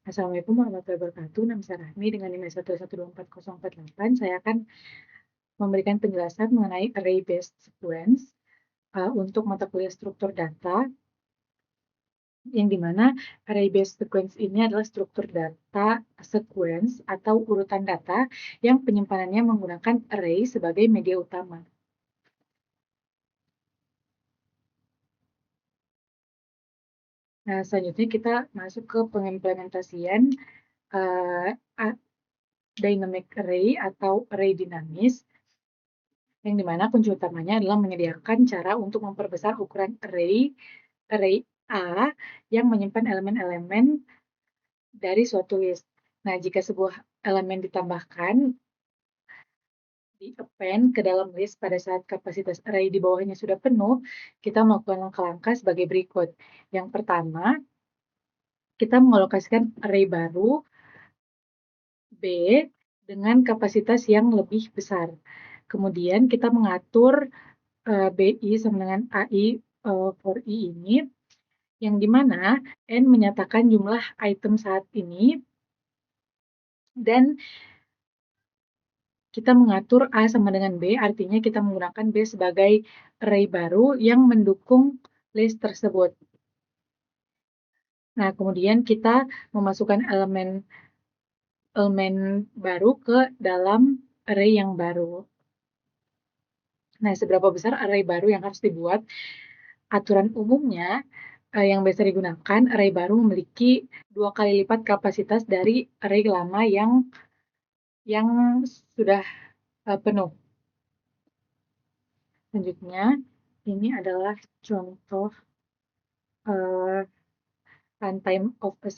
Assalamualaikum warahmatullahi wabarakatuh. Nama saya Rahmi dengan NIM 111240448. Saya akan memberikan penjelasan mengenai array-based sequence untuk mata kuliah struktur data, yang dimana array-based sequence ini adalah struktur data sequence atau urutan data yang penyimpanannya menggunakan array sebagai media utama. Nah, selanjutnya kita masuk ke pengimplementasian uh, dynamic array atau array dinamis, yang dimana kunci utamanya adalah menyediakan cara untuk memperbesar ukuran array A yang menyimpan elemen-elemen dari suatu list. Nah, jika sebuah elemen ditambahkan di append ke dalam list pada saat kapasitas array di bawahnya sudah penuh, kita melakukan langkah-langkah sebagai berikut. Yang pertama, kita mengalokasikan array baru B dengan kapasitas yang lebih besar. Kemudian kita mengatur BI sama dengan AI for I ini, yang dimana N menyatakan jumlah item saat ini, dan kita mengatur A sama dengan B, artinya kita menggunakan B sebagai array baru yang mendukung list tersebut. Nah, kemudian kita memasukkan elemen baru ke dalam array yang baru. Nah, seberapa besar array baru yang harus dibuat? Aturan umumnya yang biasa digunakan, array baru memiliki 2 kali lipat kapasitas dari array lama yang sudah penuh. Selanjutnya, ini adalah contoh runtime of a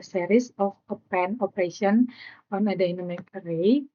series of append operation on a dynamic array.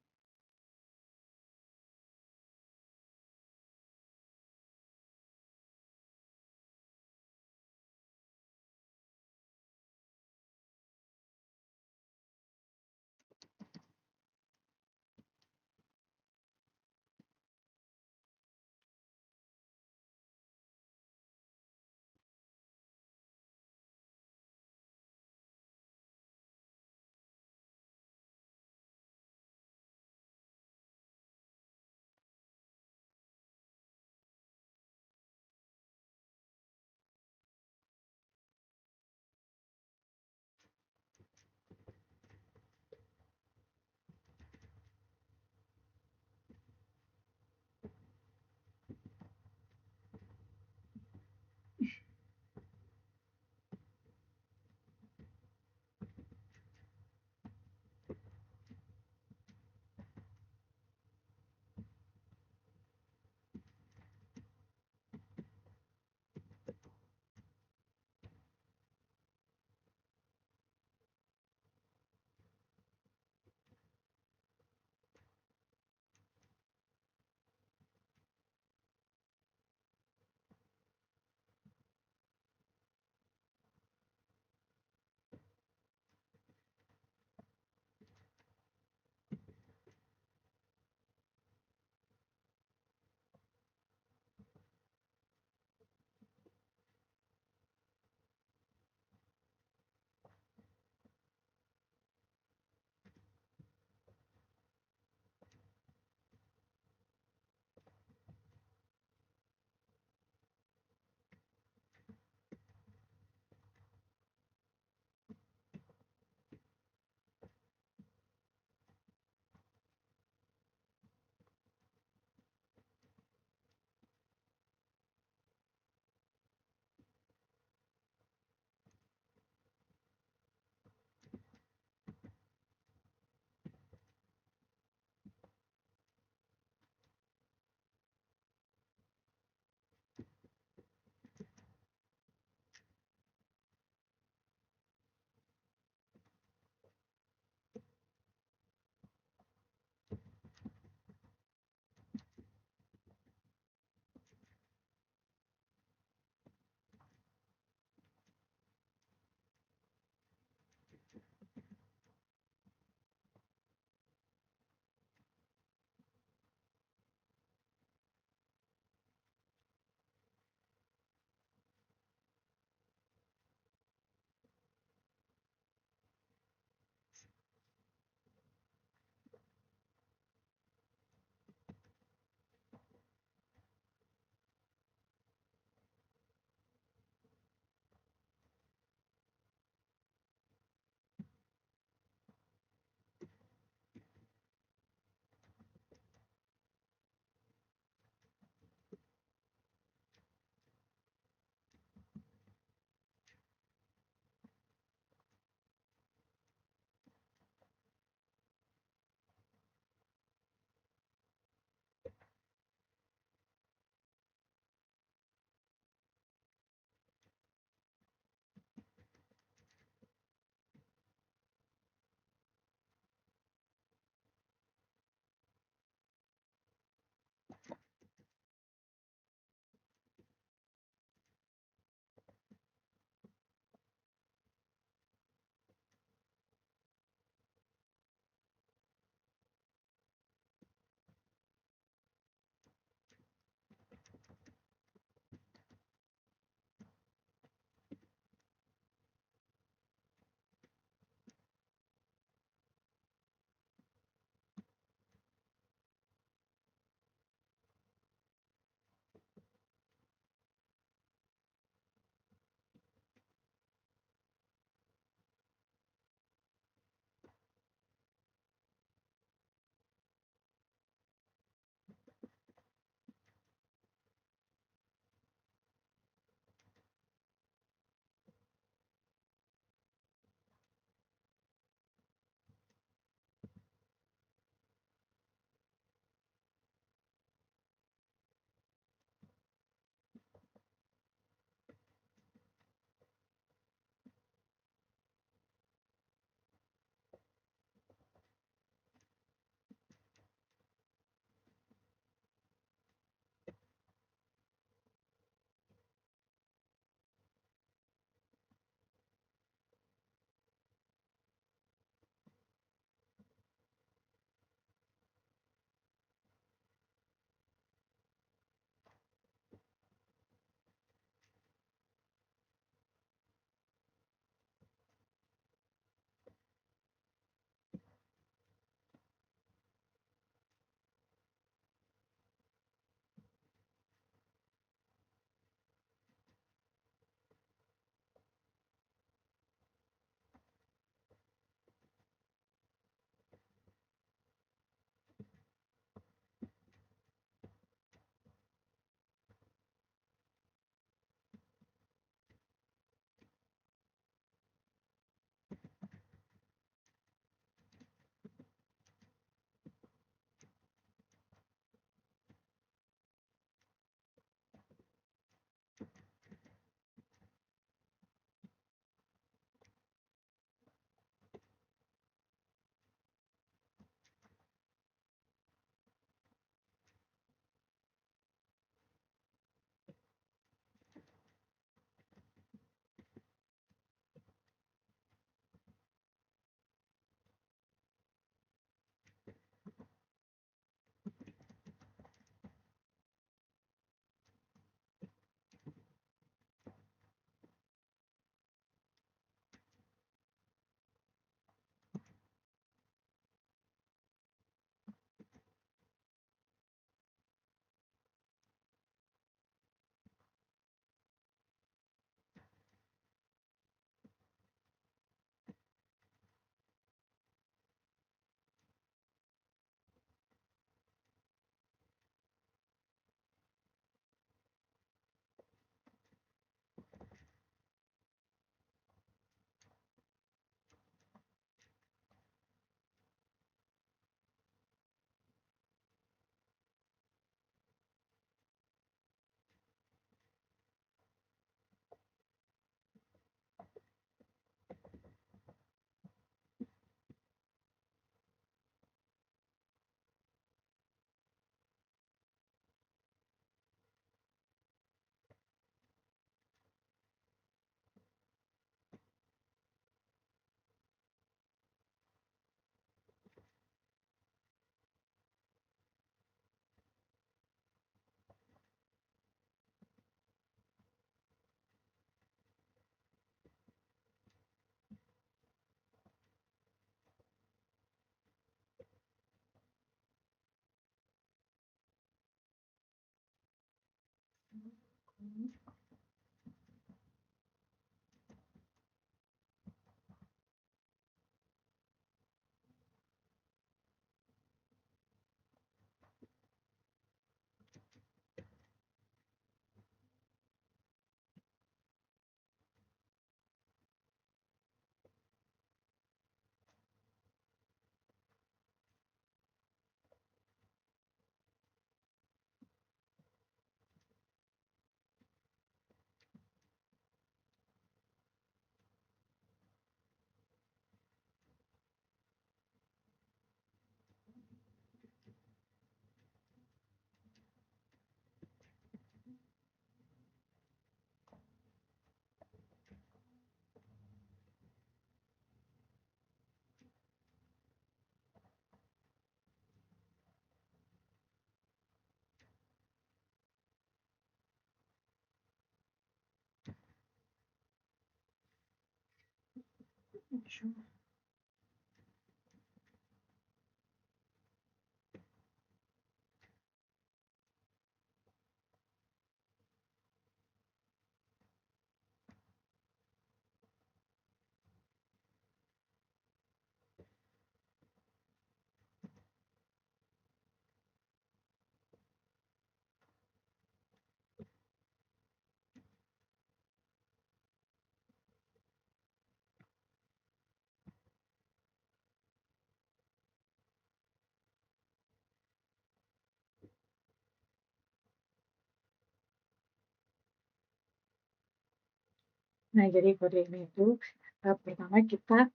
Nah, jadi kode ini itu pertama kita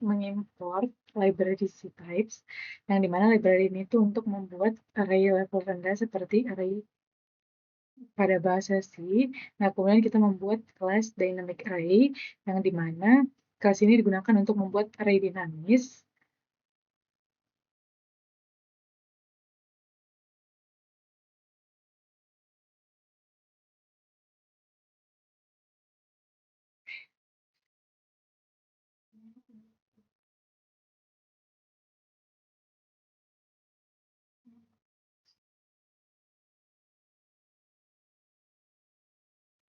mengimport library C-types, yang dimana library ini itu untuk membuat array level rendah seperti array pada bahasa C. Nah, kemudian kita membuat kelas dynamic array, yang dimana kelas ini digunakan untuk membuat array dinamis.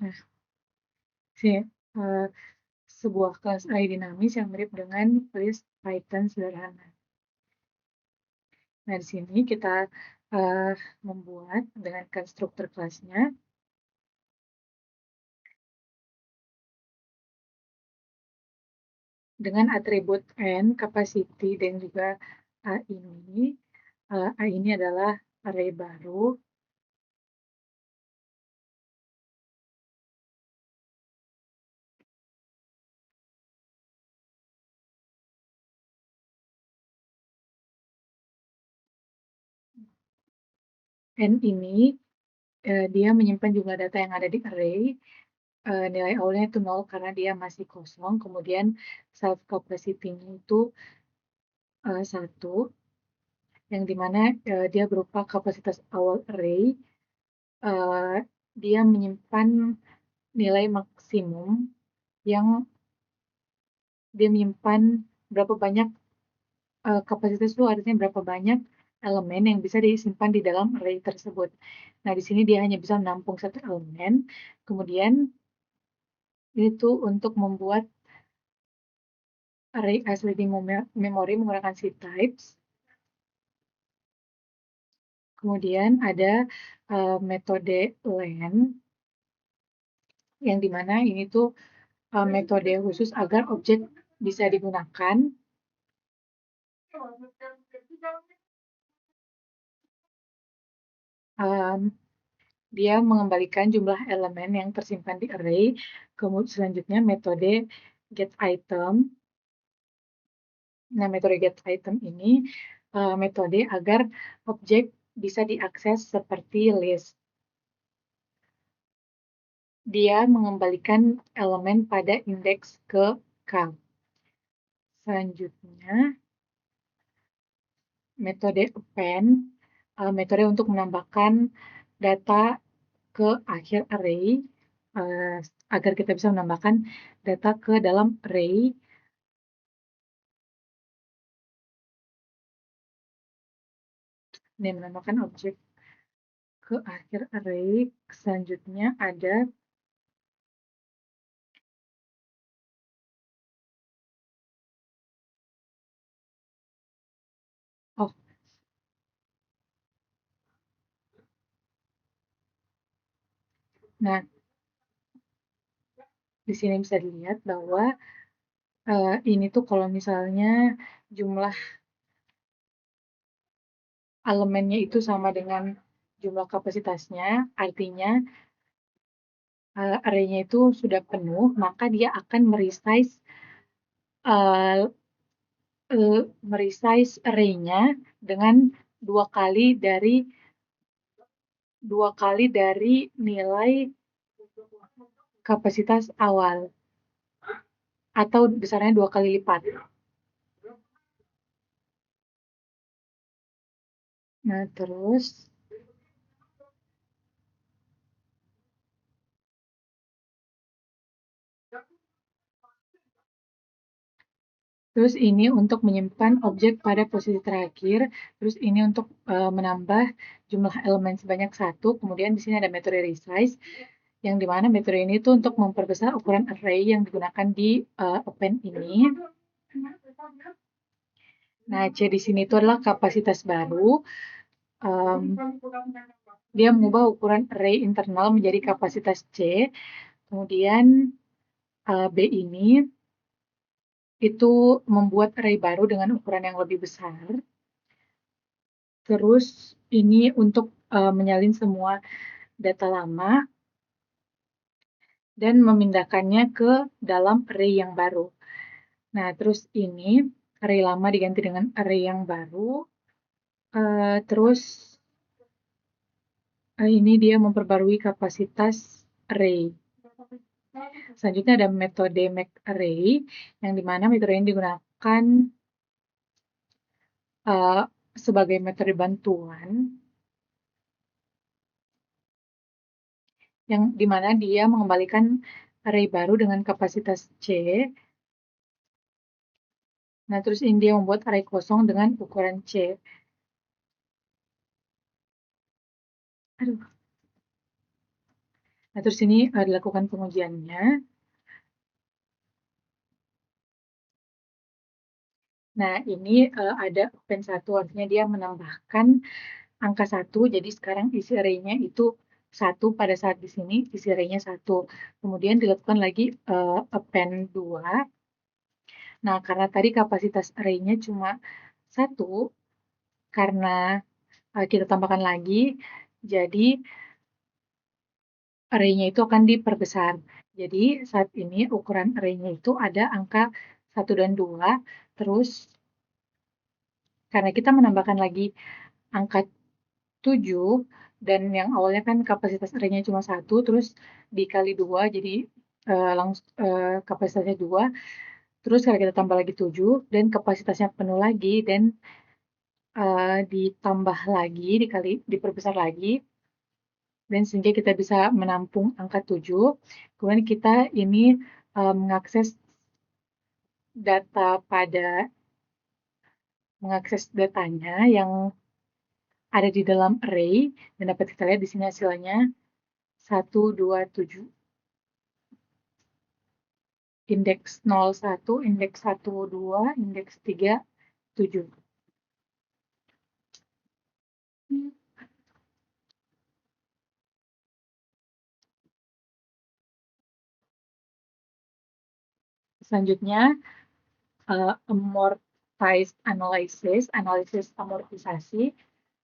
Nah, sebuah kelas array dinamis yang mirip dengan list Python sederhana. Nah, di sini kita membuat dengan konstruktor kelasnya dengan atribut n, capacity, dan juga a ini. A ini adalah array baru. N ini dia menyimpan jumlah data yang ada di array. Nilai awalnya itu 0 karena dia masih kosong. Kemudian self capacity-nya itu 1, yang dimana dia berupa kapasitas awal array. Dia menyimpan nilai maksimum yang dia menyimpan berapa banyak kapasitas itu artinya berapa banyak elemen yang bisa disimpan di dalam array tersebut. Nah, di sini dia hanya bisa menampung satu elemen. Kemudian itu untuk membuat array asli di memori menggunakan C-types. Kemudian ada metode len, yang dimana ini tuh metode khusus agar objek bisa digunakan. Dia mengembalikan jumlah elemen yang tersimpan di array. Kemudian selanjutnya metode getItem. Nah, metode getItem ini metode agar objek bisa diakses seperti list. Dia mengembalikan elemen pada indeks ke K. Selanjutnya, metode append, metode untuk menambahkan data ke akhir array, agar kita bisa menambahkan data ke dalam array. Dan menambahkan objek ke akhir array. Selanjutnya ada nah, di sini bisa dilihat bahwa ini tuh kalau misalnya jumlah elemennya itu sama dengan jumlah kapasitasnya, artinya array-nya itu sudah penuh, maka dia akan meresize array-nya dengan dua kali dari nilai kapasitas awal, atau besarnya 2 kali lipat. Nah, terus Terus ini untuk menyimpan objek pada posisi terakhir. Terus ini untuk menambah jumlah elemen sebanyak 1. Kemudian di sini ada metode resize, yang dimana metode ini tuh untuk memperbesar ukuran array yang digunakan di append ini. Nah, C di sini itu adalah kapasitas baru. Dia mengubah ukuran array internal menjadi kapasitas C. Kemudian B ini itu membuat array baru dengan ukuran yang lebih besar. Terus ini untuk menyalin semua data lama dan memindahkannya ke dalam array yang baru. Nah, terus ini array lama diganti dengan array yang baru. Terus ini dia memperbarui kapasitas array. Selanjutnya ada metode makeArray, yang dimana metode ini digunakan sebagai metode bantuan, yang dimana dia mengembalikan array baru dengan kapasitas C. Nah, terus ini dia membuat array kosong dengan ukuran C. Aduh. Nah, terus ini dilakukan pengujiannya. Nah, ini ada append 1, artinya dia menambahkan angka 1, jadi sekarang isi array-nya itu 1 pada saat di sini isi array-nya 1. Kemudian dilakukan lagi append 2. Nah, karena tadi kapasitas array-nya cuma 1, karena kita tambahkan lagi, jadi array-nya itu akan diperbesar. Jadi saat ini ukuran array-nya itu ada angka 1 dan 2, terus karena kita menambahkan lagi angka 7, dan yang awalnya kan kapasitas array-nya cuma 1, terus dikali 2, jadi kapasitasnya 2, terus kalau kita tambah lagi 7, dan kapasitasnya penuh lagi, dan ditambah lagi, diperbesar lagi, dan sehingga kita bisa menampung angka 7. Kemudian kita ini mengakses datanya yang ada di dalam array, dan dapat kita lihat di sini hasilnya 1, 2, 7. Indeks 01, indeks 12, indeks 3, 7. Selanjutnya, amortized analysis, analisis amortisasi.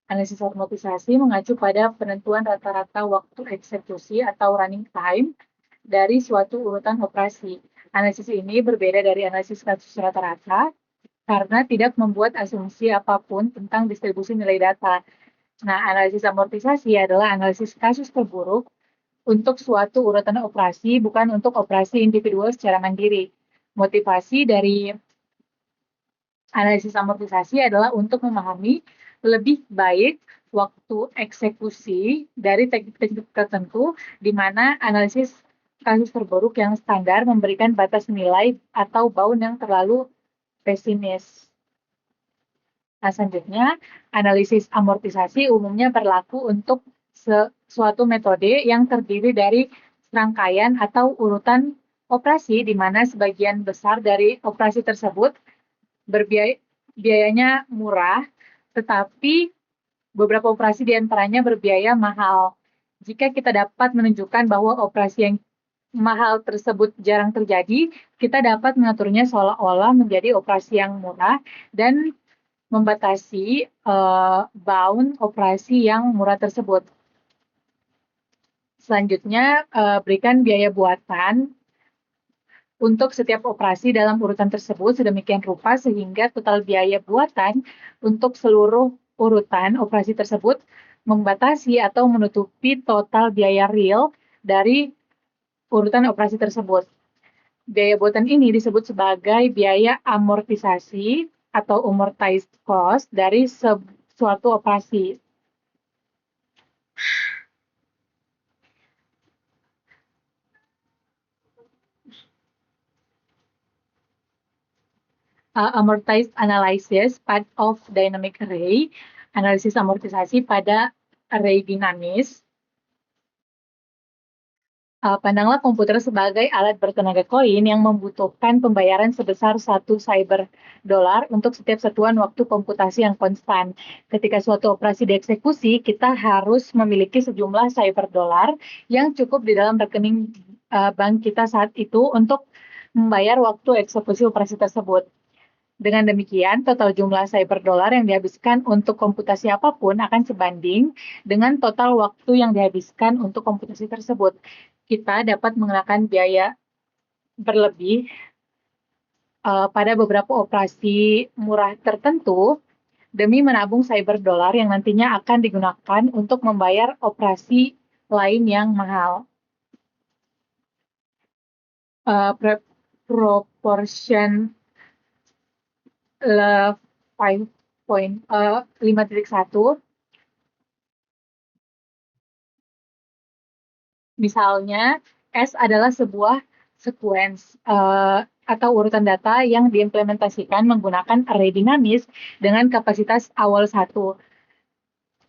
Analisis amortisasi mengacu pada penentuan rata-rata waktu eksekusi atau running time dari suatu urutan operasi. Analisis ini berbeda dari analisis kasus rata-rata karena tidak membuat asumsi apapun tentang distribusi nilai data. Nah, analisis amortisasi adalah analisis kasus terburuk untuk suatu urutan operasi, bukan untuk operasi individual secara mandiri. Motivasi dari analisis amortisasi adalah untuk memahami lebih baik waktu eksekusi dari teknik-teknik tertentu, di mana analisis kasus terburuk yang standar memberikan batas nilai atau bound yang terlalu pesimis. Nah, selanjutnya, analisis amortisasi umumnya berlaku untuk suatu metode yang terdiri dari serangkaian atau urutan operasi, di mana sebagian besar dari operasi tersebut biayanya murah, tetapi beberapa operasi diantaranya berbiaya mahal. Jika kita dapat menunjukkan bahwa operasi yang mahal tersebut jarang terjadi, kita dapat mengaturnya seolah-olah menjadi operasi yang murah dan membatasi bound operasi yang murah tersebut. Selanjutnya, berikan biaya buatan untuk setiap operasi dalam urutan tersebut sedemikian rupa sehingga total biaya buatan untuk seluruh urutan operasi tersebut membatasi atau menutupi total biaya real dari urutan operasi tersebut. Biaya buatan ini disebut sebagai biaya amortisasi atau amortized cost dari suatu operasi. amortized analysis part of dynamic array, analisis amortisasi pada array dinamis. Pandanglah komputer sebagai alat bertenaga koin yang membutuhkan pembayaran sebesar 1 cyber dolar untuk setiap satuan waktu komputasi yang konstan. Ketika suatu operasi dieksekusi, kita harus memiliki sejumlah cyber dolar yang cukup di dalam rekening bank kita saat itu untuk membayar waktu eksekusi operasi tersebut. Dengan demikian, total jumlah cyber dolar yang dihabiskan untuk komputasi apapun akan sebanding dengan total waktu yang dihabiskan untuk komputasi tersebut. Kita dapat mengenakan biaya berlebih pada beberapa operasi murah tertentu demi menabung cyber dolar yang nantinya akan digunakan untuk membayar operasi lain yang mahal. Proportion 5.1 misalnya S adalah sebuah sequence atau urutan data yang diimplementasikan menggunakan array dinamis dengan kapasitas awal 1.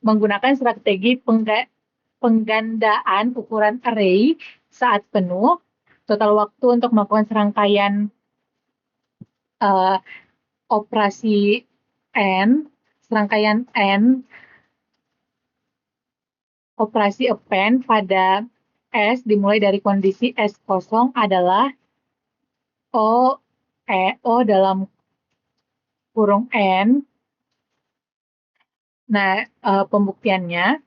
Menggunakan strategi penggandaan ukuran array saat penuh, total waktu untuk melakukan serangkaian operasi serangkaian N, operasi append pada S dimulai dari kondisi S kosong adalah O dalam kurung N. Nah, pembuktiannya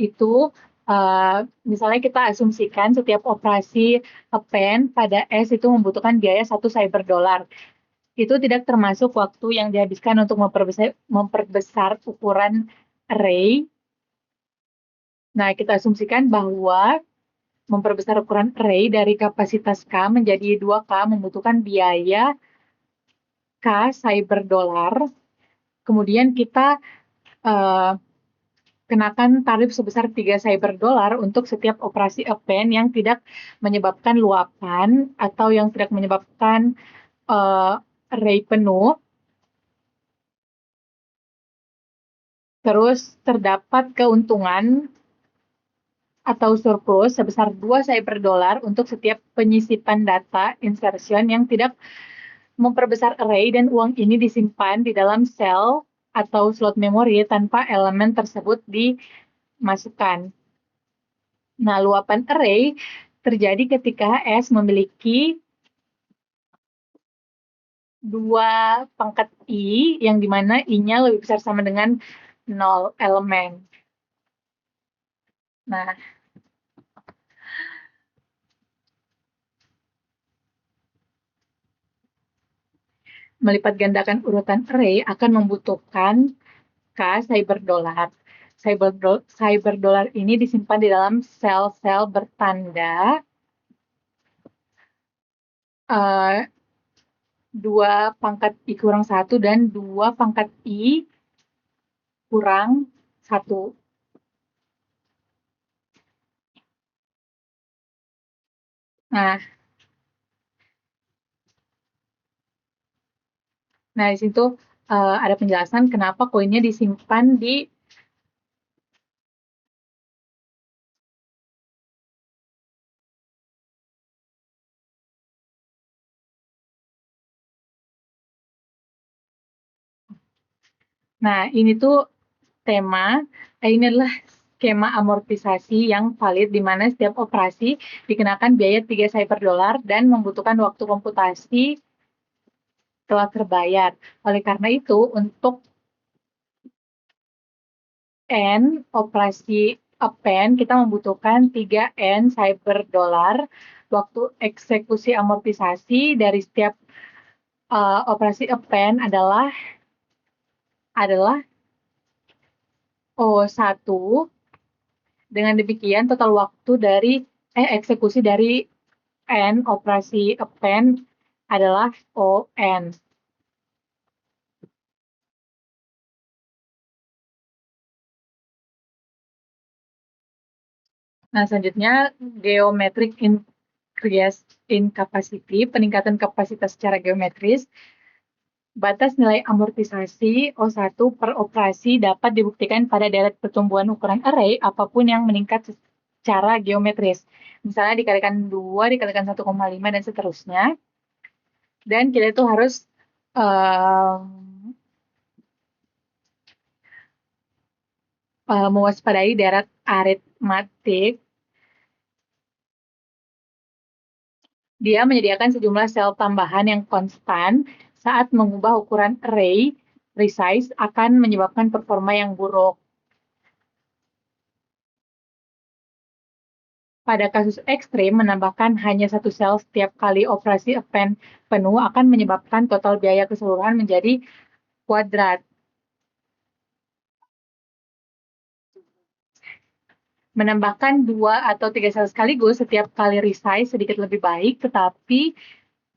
itu misalnya kita asumsikan setiap operasi append pada S itu membutuhkan biaya 1 cyber dolar. Itu tidak termasuk waktu yang dihabiskan untuk memperbesar ukuran array. Nah, kita asumsikan bahwa memperbesar ukuran array dari kapasitas K menjadi 2K membutuhkan biaya K cyber dolar. Kemudian kita kenakan tarif sebesar 3 cyber dolar untuk setiap operasi append yang tidak menyebabkan luapan atau yang tidak menyebabkan array penuh. Terus terdapat keuntungan atau surplus sebesar 2 cyber dolar untuk setiap penyisipan data insertion yang tidak memperbesar array dan uang ini disimpan di dalam sel atau slot memori tanpa elemen tersebut dimasukkan. Nah, luapan array terjadi ketika S memiliki 2 pangkat I, yang dimana I-nya lebih besar sama dengan 0 elemen. Nah, melipat gandakan urutan array akan membutuhkan K cyber dolar. Cyber dolar ini disimpan di dalam sel-sel bertanda 2 pangkat I kurang 1 dan 2 pangkat I kurang 1. Nah, di situ ada penjelasan kenapa koinnya disimpan di Nah, ini adalah skema amortisasi yang valid di mana setiap operasi dikenakan biaya 3 cyber dolar dan membutuhkan waktu komputasi telah terbayar. Oleh karena itu, untuk N operasi append kita membutuhkan 3N cyber dolar. Waktu eksekusi amortisasi dari setiap operasi append adalah O1. Dengan demikian total waktu dari eksekusi dari N operasi append adalah ON. Nah, selanjutnya geometric increase in capacity, peningkatan kapasitas secara geometris, batas nilai amortisasi O1 per operasi dapat dibuktikan pada deret pertumbuhan ukuran array apapun yang meningkat secara geometris. Misalnya dikalikan 2, dikalikan 1,5, dan seterusnya. Dan kita itu harus mewaspadai deret aritmatik. Dia menyediakan sejumlah sel tambahan yang konstan saat mengubah ukuran array resize akan menyebabkan performa yang buruk. Pada kasus ekstrim, menambahkan hanya satu sel setiap kali operasi append penuh akan menyebabkan total biaya keseluruhan menjadi kuadrat. Menambahkan 2 atau 3 sel sekaligus setiap kali resize sedikit lebih baik, tetapi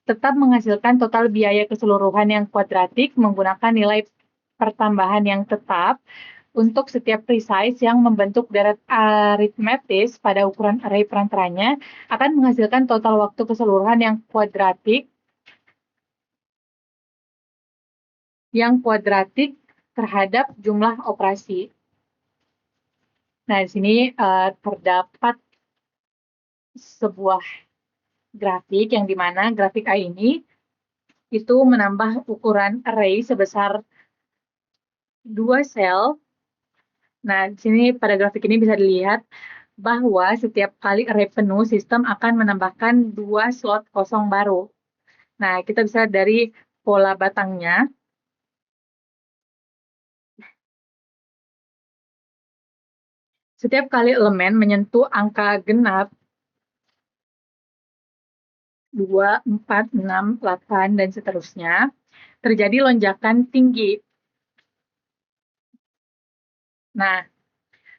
tetap menghasilkan total biaya keseluruhan yang kuadratik menggunakan nilai pertambahan yang tetap untuk setiap resize yang membentuk deret aritmetis pada ukuran array perantaranya akan menghasilkan total waktu keseluruhan yang kuadratik terhadap jumlah operasi. Nah, di sini terdapat sebuah grafik yang dimana grafik A ini itu menambah ukuran array sebesar 2 sel. Nah, di sini pada grafik ini bisa dilihat bahwa setiap kali array penuh, sistem akan menambahkan 2 slot kosong baru. Nah, kita bisa lihat dari pola batangnya. Setiap kali elemen menyentuh angka genap 2, 4, 6, 8, dan seterusnya, terjadi lonjakan tinggi. Nah,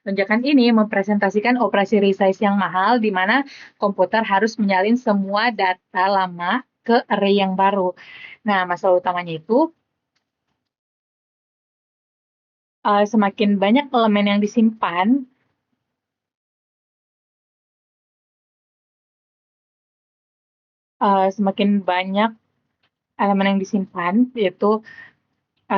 lonjakan ini mempresentasikan operasi resize yang mahal, di mana komputer harus menyalin semua data lama ke array yang baru. Nah, masalah utamanya itu, semakin banyak elemen yang disimpan, semakin banyak elemen yang disimpan, yaitu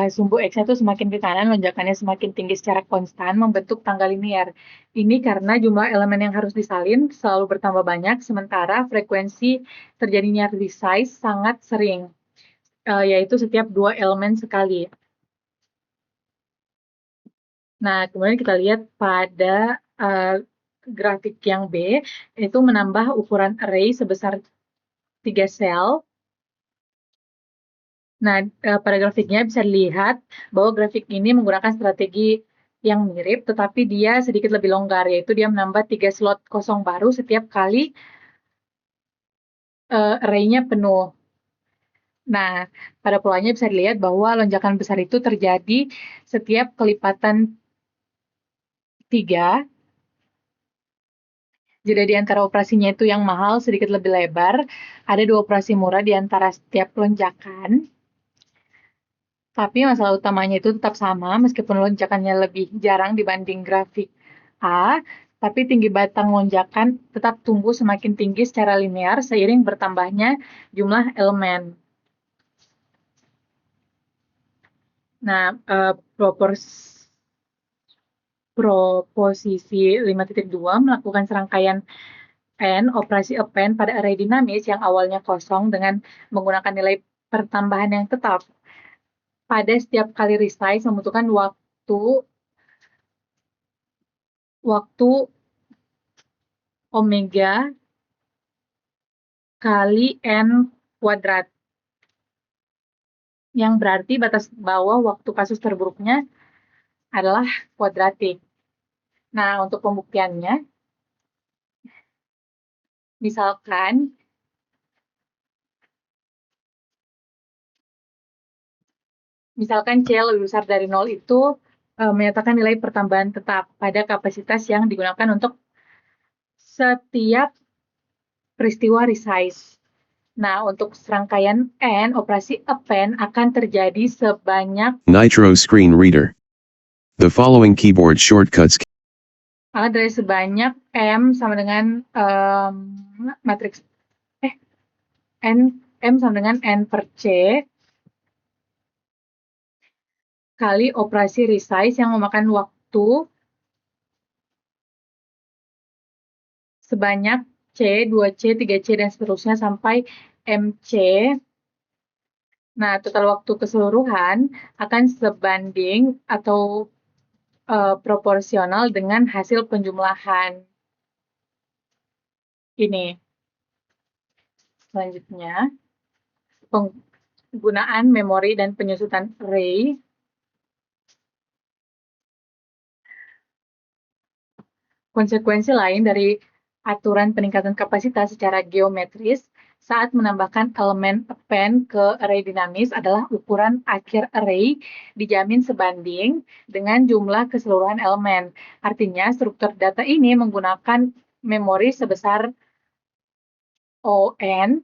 sumbu X-nya itu semakin ke kanan, lonjakannya semakin tinggi secara konstan, membentuk tangga linear. Ini karena jumlah elemen yang harus disalin selalu bertambah banyak, sementara frekuensi terjadinya resize sangat sering, yaitu setiap 2 elemen sekali. Nah, kemudian kita lihat pada grafik yang B, itu menambah ukuran array sebesar 3 sel. Nah, pada grafiknya bisa dilihat bahwa grafik ini menggunakan strategi yang mirip, tetapi dia sedikit lebih longgar, yaitu dia menambah 3 slot kosong baru setiap kali array-nya penuh. Nah, pada polanya bisa dilihat bahwa lonjakan besar itu terjadi setiap kelipatan 3. Jeda di antara operasinya itu yang mahal sedikit lebih lebar. Ada 2 operasi murah di antara setiap lonjakan. Tapi masalah utamanya itu tetap sama, meskipun lonjakannya lebih jarang dibanding grafik A, tapi tinggi batang lonjakan tetap tumbuh semakin tinggi secara linear seiring bertambahnya jumlah elemen. Nah, proposisi 5.2 melakukan serangkaian N operasi append pada array dinamis yang awalnya kosong dengan menggunakan nilai pertambahan yang tetap. Pada setiap kali resize membutuhkan waktu omega kali N kuadrat. Yang berarti batas bawah waktu kasus terburuknya adalah kuadratik. Nah, untuk pembuktiannya, misalkan C lebih besar dari 0 itu menyatakan nilai pertambahan tetap pada kapasitas yang digunakan untuk setiap peristiwa resize. Nah, untuk serangkaian N, operasi append akan terjadi sebanyak Nitro Screen Reader. The following keyboard shortcuts dari sebanyak M sama dengan matriks M sama dengan N per C kali operasi resize yang memakan waktu sebanyak C, 2C, 3C, dan seterusnya sampai MC. Nah, total waktu keseluruhan akan sebanding atau proporsional dengan hasil penjumlahan. Ini. Selanjutnya, penggunaan memori dan penyusutan array. Konsekuensi lain dari aturan peningkatan kapasitas secara geometris saat menambahkan elemen append ke array dinamis adalah ukuran akhir array dijamin sebanding dengan jumlah keseluruhan elemen. Artinya, struktur data ini menggunakan memori sebesar ON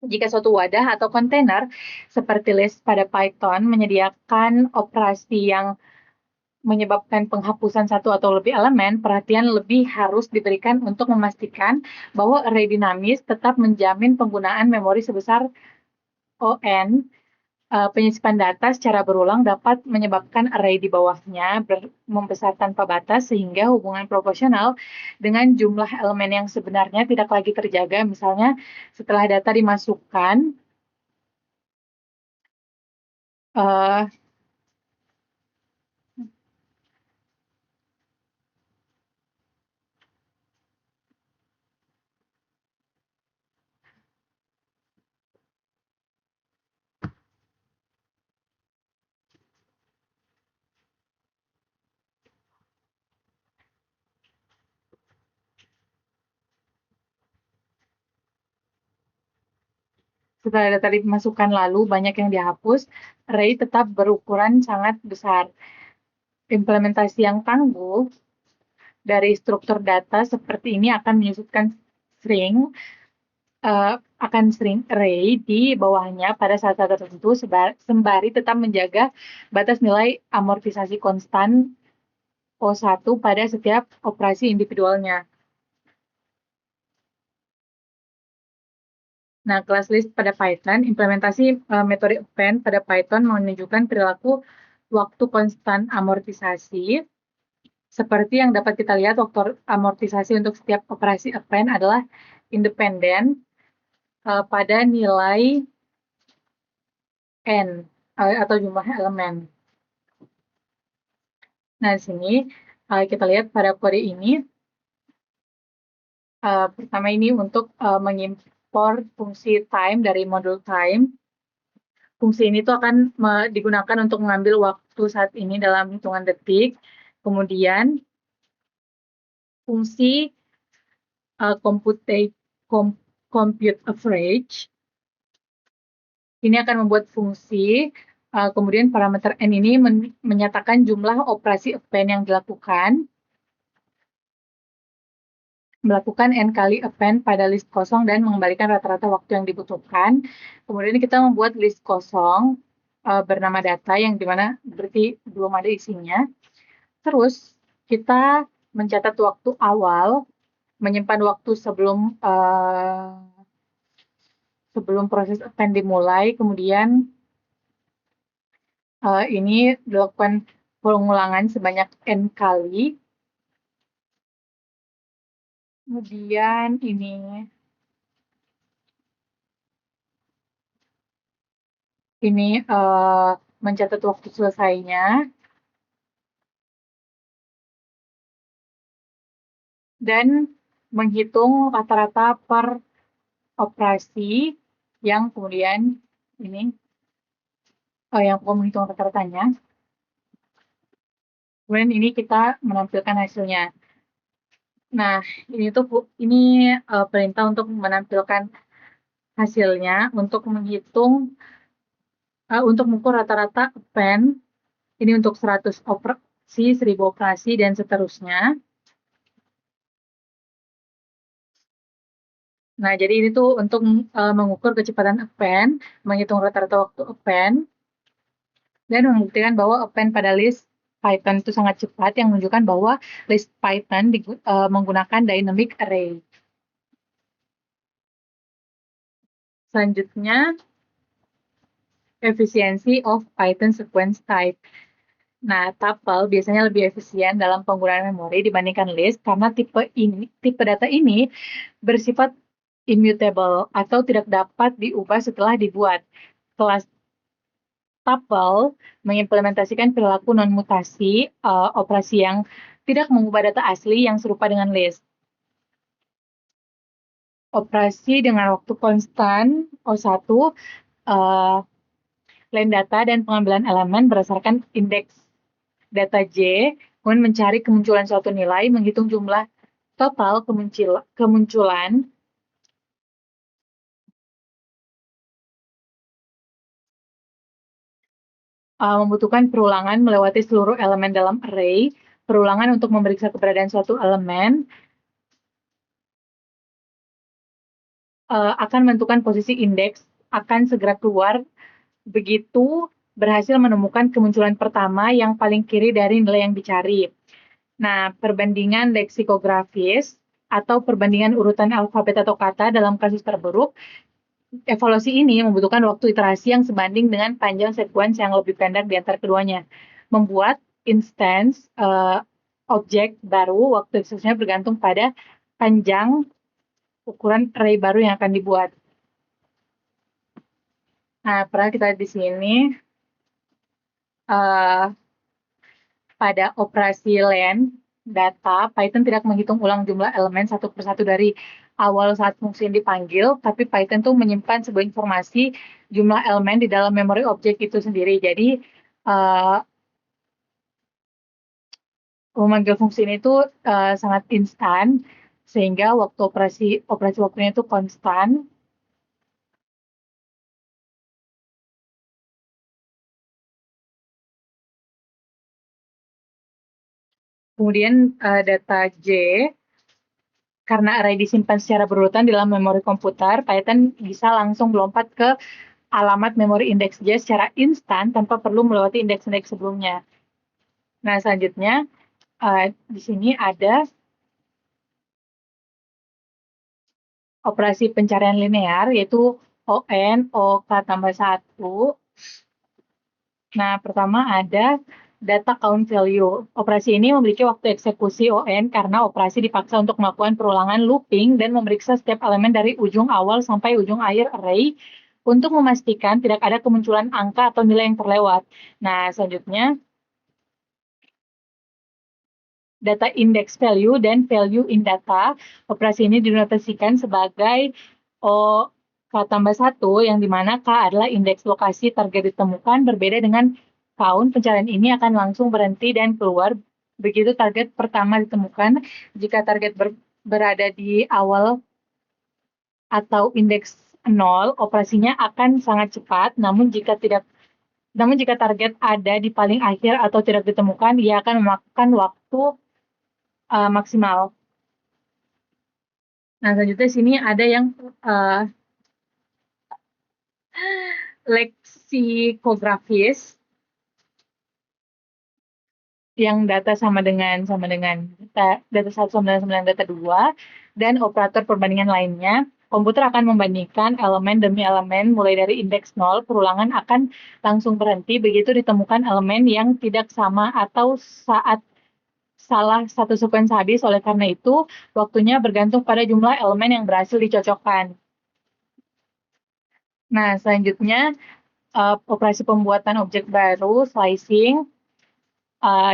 jika suatu wadah atau kontainer seperti list pada Python menyediakan operasi yang menyebabkan penghapusan satu atau lebih elemen, perhatian lebih harus diberikan untuk memastikan bahwa array dinamis tetap menjamin penggunaan memori sebesar ON. Penyisipan data secara berulang dapat menyebabkan array di bawahnya membesar tanpa batas sehingga hubungan proporsional dengan jumlah elemen yang sebenarnya tidak lagi terjaga. Misalnya, setelah data dimasukkan, setelah data dimasukkan lalu banyak yang dihapus, array tetap berukuran sangat besar. Implementasi yang tangguh dari struktur data seperti ini akan menyusutkan string array di bawahnya pada saat-saat tertentu sembari tetap menjaga batas nilai amortisasi konstan O1 pada setiap operasi individualnya. Nah, kelas list pada Python, implementasi metode append pada Python menunjukkan perilaku waktu konstan amortisasi. Seperti yang dapat kita lihat, waktu amortisasi untuk setiap operasi append adalah independen pada nilai N atau jumlah elemen. Nah, di sini kita lihat pada kode ini, pertama ini untuk mengimpor fungsi time dari modul time. Fungsi ini tuh akan digunakan untuk mengambil waktu saat ini dalam hitungan detik. Kemudian, fungsi compute average ini akan membuat fungsi, kemudian parameter n ini menyatakan jumlah operasi append yang dilakukan, melakukan n kali append pada list kosong dan mengembalikan rata-rata waktu yang dibutuhkan. Kemudian kita membuat list kosong bernama data yang dimana berarti belum ada isinya. Terus kita mencatat waktu awal, menyimpan waktu sebelum proses append dimulai, kemudian ini dilakukan pengulangan sebanyak n kali. Kemudian ini mencatat waktu selesainya. Dan menghitung rata-rata per operasi yang kemudian ini yang menghitung rata-ratanya. Kemudian ini kita menampilkan hasilnya. Nah, ini perintah untuk menampilkan hasilnya untuk menghitung untuk mengukur rata-rata append ini untuk 100 operasi, 1000 operasi dan seterusnya. Nah, jadi ini tuh untuk mengukur kecepatan append, menghitung rata-rata waktu append, dan membuktikan bahwa append pada list Python itu sangat cepat, yang menunjukkan bahwa list Python menggunakan dynamic array. Selanjutnya, efficiency of Python sequence type. Nah, tuple biasanya lebih efisien dalam penggunaan memori dibandingkan list karena tipe data ini bersifat immutable atau tidak dapat diubah setelah dibuat. Kelas tuple mengimplementasikan perilaku non-mutasi operasi yang tidak mengubah data asli yang serupa dengan list. Operasi dengan waktu konstan O1, len data dan pengambilan elemen berdasarkan indeks data J, kemudian mencari kemunculan suatu nilai, menghitung jumlah total kemunculan membutuhkan perulangan melewati seluruh elemen dalam array, perulangan untuk memeriksa keberadaan suatu elemen, akan menentukan posisi indeks, akan segera keluar begitu berhasil menemukan kemunculan pertama yang paling kiri dari nilai yang dicari. Nah, perbandingan leksikografis atau perbandingan urutan alfabet atau kata dalam kasus terburuk, evaluasi ini membutuhkan waktu iterasi yang sebanding dengan panjang sekuens yang lebih pendek di antara keduanya. Membuat instance objek baru, waktu eksekusinya bergantung pada panjang ukuran array baru yang akan dibuat. Nah, pernah kita lihat di sini, pada operasi len data, Python tidak menghitung ulang jumlah elemen satu persatu dari awal saat fungsi yang dipanggil, tapi Python tuh menyimpan sebuah informasi jumlah elemen di dalam memori objek itu sendiri. Jadi, memanggil fungsi ini tuh sangat instan, sehingga waktu operasi waktunya itu konstan. Kemudian data J, karena array disimpan secara berurutan dalam memori komputer, Python bisa langsung melompat ke alamat memori indeks J secara instan tanpa perlu melewati indeks-indeks sebelumnya. Nah, selanjutnya di sini ada operasi pencarian linear, yaitu ON, OK tambah 1. Nah, pertama ada data count value. Operasi ini memiliki waktu eksekusi ON karena operasi dipaksa untuk melakukan perulangan looping dan memeriksa setiap elemen dari ujung awal sampai ujung akhir array untuk memastikan tidak ada kemunculan angka atau nilai yang terlewat. Nah, selanjutnya data index value dan value in data. Operasi ini dinotasikan sebagai O K tambah 1, yang dimana K adalah indeks lokasi target ditemukan, berbeda dengan count. Pencarian ini akan langsung berhenti dan keluar begitu target pertama ditemukan. Jika target berada di awal atau indeks 0, operasinya akan sangat cepat, namun jika target ada di paling akhir atau tidak ditemukan, ia akan memakan waktu maksimal. Nah, selanjutnya sini ada yang leksikografis, yang data sama dengan data 1 sama dengan data 2, dan operator perbandingan lainnya. Komputer akan membandingkan elemen demi elemen mulai dari indeks 0, perulangan akan langsung berhenti begitu ditemukan elemen yang tidak sama atau saat salah satu sekuens habis. Oleh karena itu, waktunya bergantung pada jumlah elemen yang berhasil dicocokkan. Nah, selanjutnya operasi pembuatan objek baru, slicing.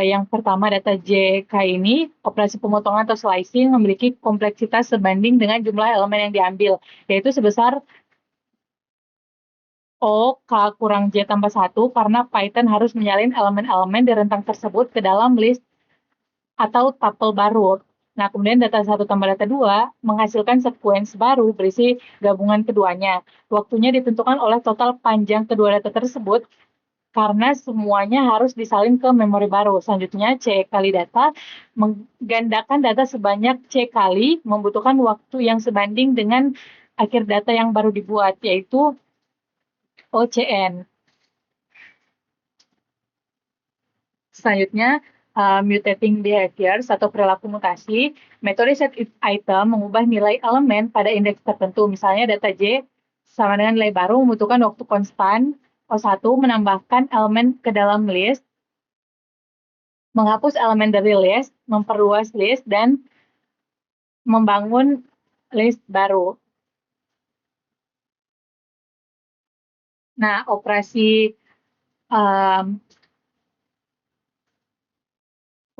Yang pertama data JK ini, operasi pemotongan atau slicing memiliki kompleksitas sebanding dengan jumlah elemen yang diambil, yaitu sebesar O K kurang J tambah 1, karena Python harus menyalin elemen-elemen di rentang tersebut ke dalam list atau tuple baru. Nah, kemudian data 1 tambah data 2 menghasilkan sekuens baru berisi gabungan keduanya. Waktunya ditentukan oleh total panjang kedua data tersebut, karena semuanya harus disalin ke memori baru. Selanjutnya, C kali data, menggandakan data sebanyak C kali, membutuhkan waktu yang sebanding dengan akhir data yang baru dibuat, yaitu OCN. Selanjutnya, mutating behaviors atau perilaku mutasi. Metode set item mengubah nilai elemen pada indeks tertentu. Misalnya data J sama dengan nilai baru membutuhkan waktu konstan O1 menambahkan elemen ke dalam list, menghapus elemen dari list, memperluas list, dan membangun list baru. Nah, operasi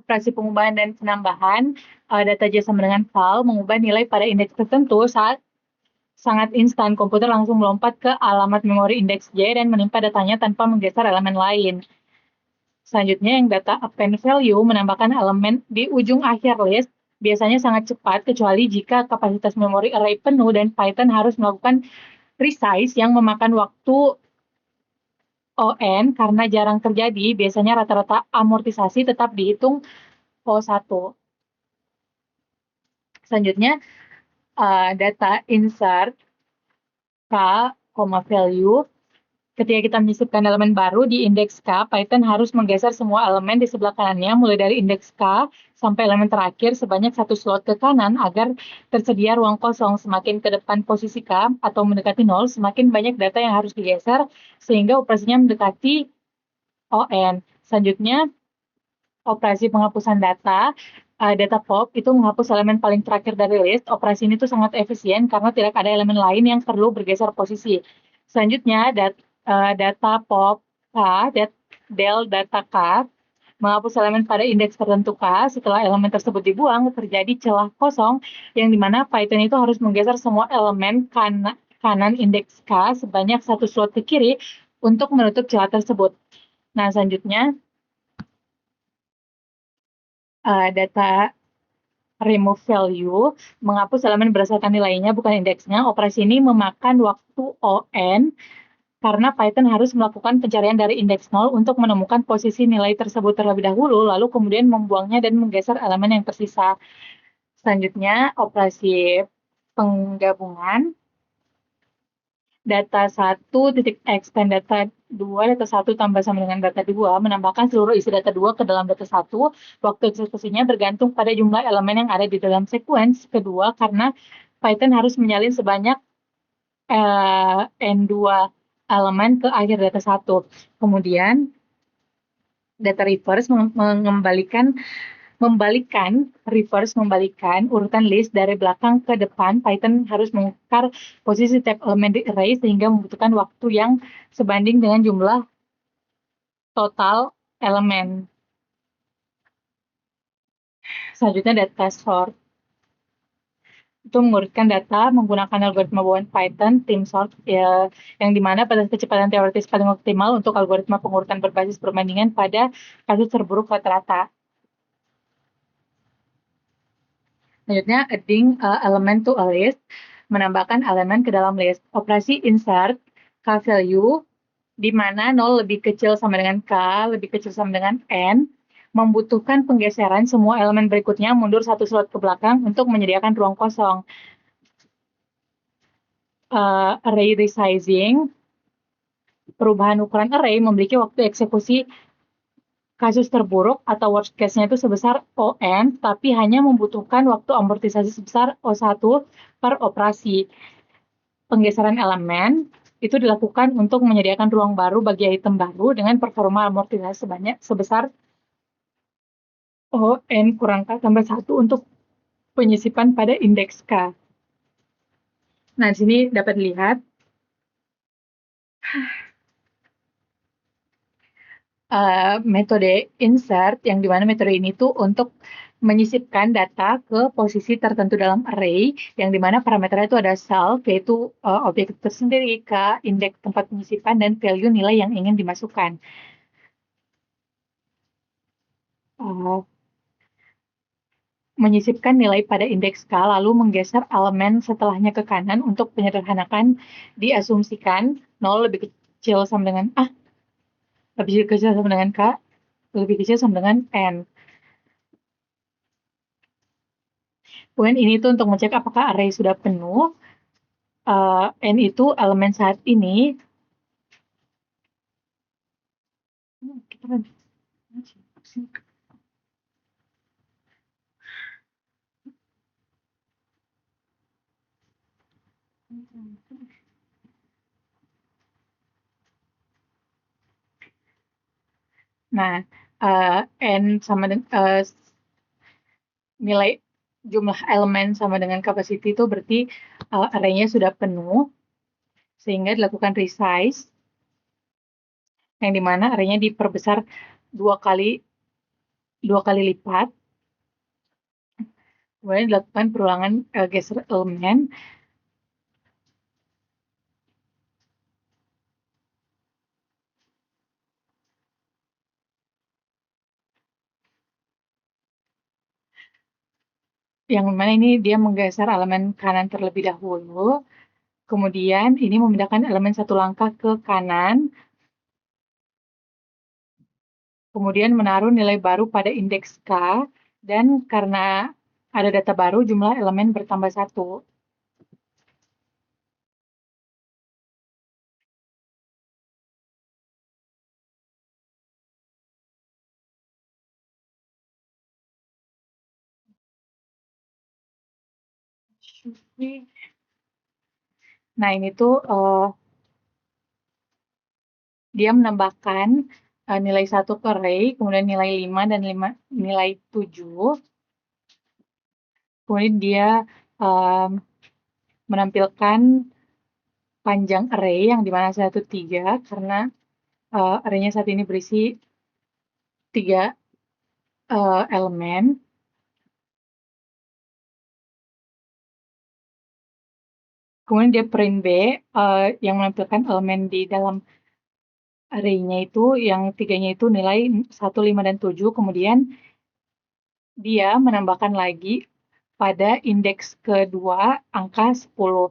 pengubahan dan penambahan data J sama dengan val mengubah nilai pada indeks tertentu saat sangat instan. Komputer langsung melompat ke alamat memori indeks J dan menimpa datanya tanpa menggeser elemen lain. Selanjutnya, yang data append value menambahkan elemen di ujung akhir list biasanya sangat cepat, kecuali jika kapasitas memori array penuh dan Python harus melakukan resize yang memakan waktu ON karena jarang terjadi. Biasanya rata-rata amortisasi tetap dihitung O1. Selanjutnya, data insert K, value. Ketika kita menyisipkan elemen baru di indeks K, Python harus menggeser semua elemen di sebelah kanannya, mulai dari indeks K sampai elemen terakhir sebanyak 1 slot ke kanan agar tersedia ruang kosong. Semakin ke depan posisi K atau mendekati 0, semakin banyak data yang harus digeser, sehingga operasinya mendekati ON. Selanjutnya, operasi penghapusan data pop itu menghapus elemen paling terakhir dari list. Operasi ini tuh sangat efisien karena tidak ada elemen lain yang perlu bergeser posisi. Selanjutnya, data pop K, del data K, menghapus elemen pada indeks tertentu K. Setelah elemen tersebut dibuang, terjadi celah kosong yang dimana Python itu harus menggeser semua elemen kanan indeks K sebanyak 1 slot ke kiri untuk menutup celah tersebut. Nah, selanjutnya, data remove value, menghapus elemen berdasarkan nilainya, bukan indeksnya. Operasi ini memakan waktu ON, karena Python harus melakukan pencarian dari indeks 0 untuk menemukan posisi nilai tersebut terlebih dahulu, lalu kemudian membuangnya dan menggeser elemen yang tersisa. Selanjutnya, operasi penggabungan. Data 1.x dan data 2, data 1 tambah sama dengan data 2, menambahkan seluruh isi data 2 ke dalam data 1. Waktu eksekusinya bergantung pada jumlah elemen yang ada di dalam sequence kedua, karena Python harus menyalin sebanyak N2 elemen ke akhir data 1. Kemudian, data reverse membalikan urutan list dari belakang ke depan. Python harus mengukar posisi tab elemen di array sehingga membutuhkan waktu yang sebanding dengan jumlah total elemen. Selanjutnya, data sort itu mengurutkan data menggunakan algoritma bawaan Python, tim sort, yang dimana pada kecepatan teoritis paling optimal untuk algoritma pengurutan berbasis perbandingan pada kasus terburuk rata-rata. Selanjutnya, adding element to a list, menambahkan elemen ke dalam list. Operasi insert K value, di mana 0 lebih kecil sama dengan K, lebih kecil sama dengan N, membutuhkan penggeseran semua elemen berikutnya mundur 1 slot ke belakang untuk menyediakan ruang kosong. Array resizing, perubahan ukuran array memiliki waktu eksekusi kasus terburuk atau worst case-nya itu sebesar ON, tapi hanya membutuhkan waktu amortisasi sebesar O1 per operasi. Penggeseran elemen itu dilakukan untuk menyediakan ruang baru bagi item baru dengan performa amortisasi sebesar ON kurang K tambah 1 untuk penyisipan pada indeks K. Nah, di sini dapat dilihat metode insert, yang dimana metode ini tuh untuk menyisipkan data ke posisi tertentu dalam array, yang dimana parameternya itu ada self, yaitu objek tersendiri, K, indeks tempat penyisipan, dan value nilai yang ingin dimasukkan. Menyisipkan nilai pada indeks K, lalu menggeser elemen setelahnya ke kanan untuk penyederhanakan, diasumsikan 0 lebih kecil sama dengan lebih kecil sama dengan K, lebih kecil sama dengan N. Kemudian ini tuh untuk mengecek apakah array sudah penuh. N itu elemen saat ini. Nah, n sama dengan nilai jumlah elemen sama dengan capacity itu berarti array-nya sudah penuh, sehingga dilakukan resize, yang dimana array-nya diperbesar dua kali lipat, kemudian dilakukan perulangan geser elemen. Yang mana ini dia menggeser elemen kanan terlebih dahulu, kemudian ini memindahkan elemen satu langkah ke kanan, kemudian menaruh nilai baru pada indeks K, dan karena ada data baru, jumlah elemen bertambah satu. Nah, ini tuh dia menambahkan nilai 1 ke array, kemudian nilai 5 dan nilai 7. Kemudian dia menampilkan panjang array yang dimana 1, 3, karena array-nya saat ini berisi 3 elemen. Kemudian dia print B yang menampilkan elemen di dalam array-nya itu, yang 3-nya itu nilai 1, 5, dan 7. Kemudian dia menambahkan lagi pada indeks kedua angka 10.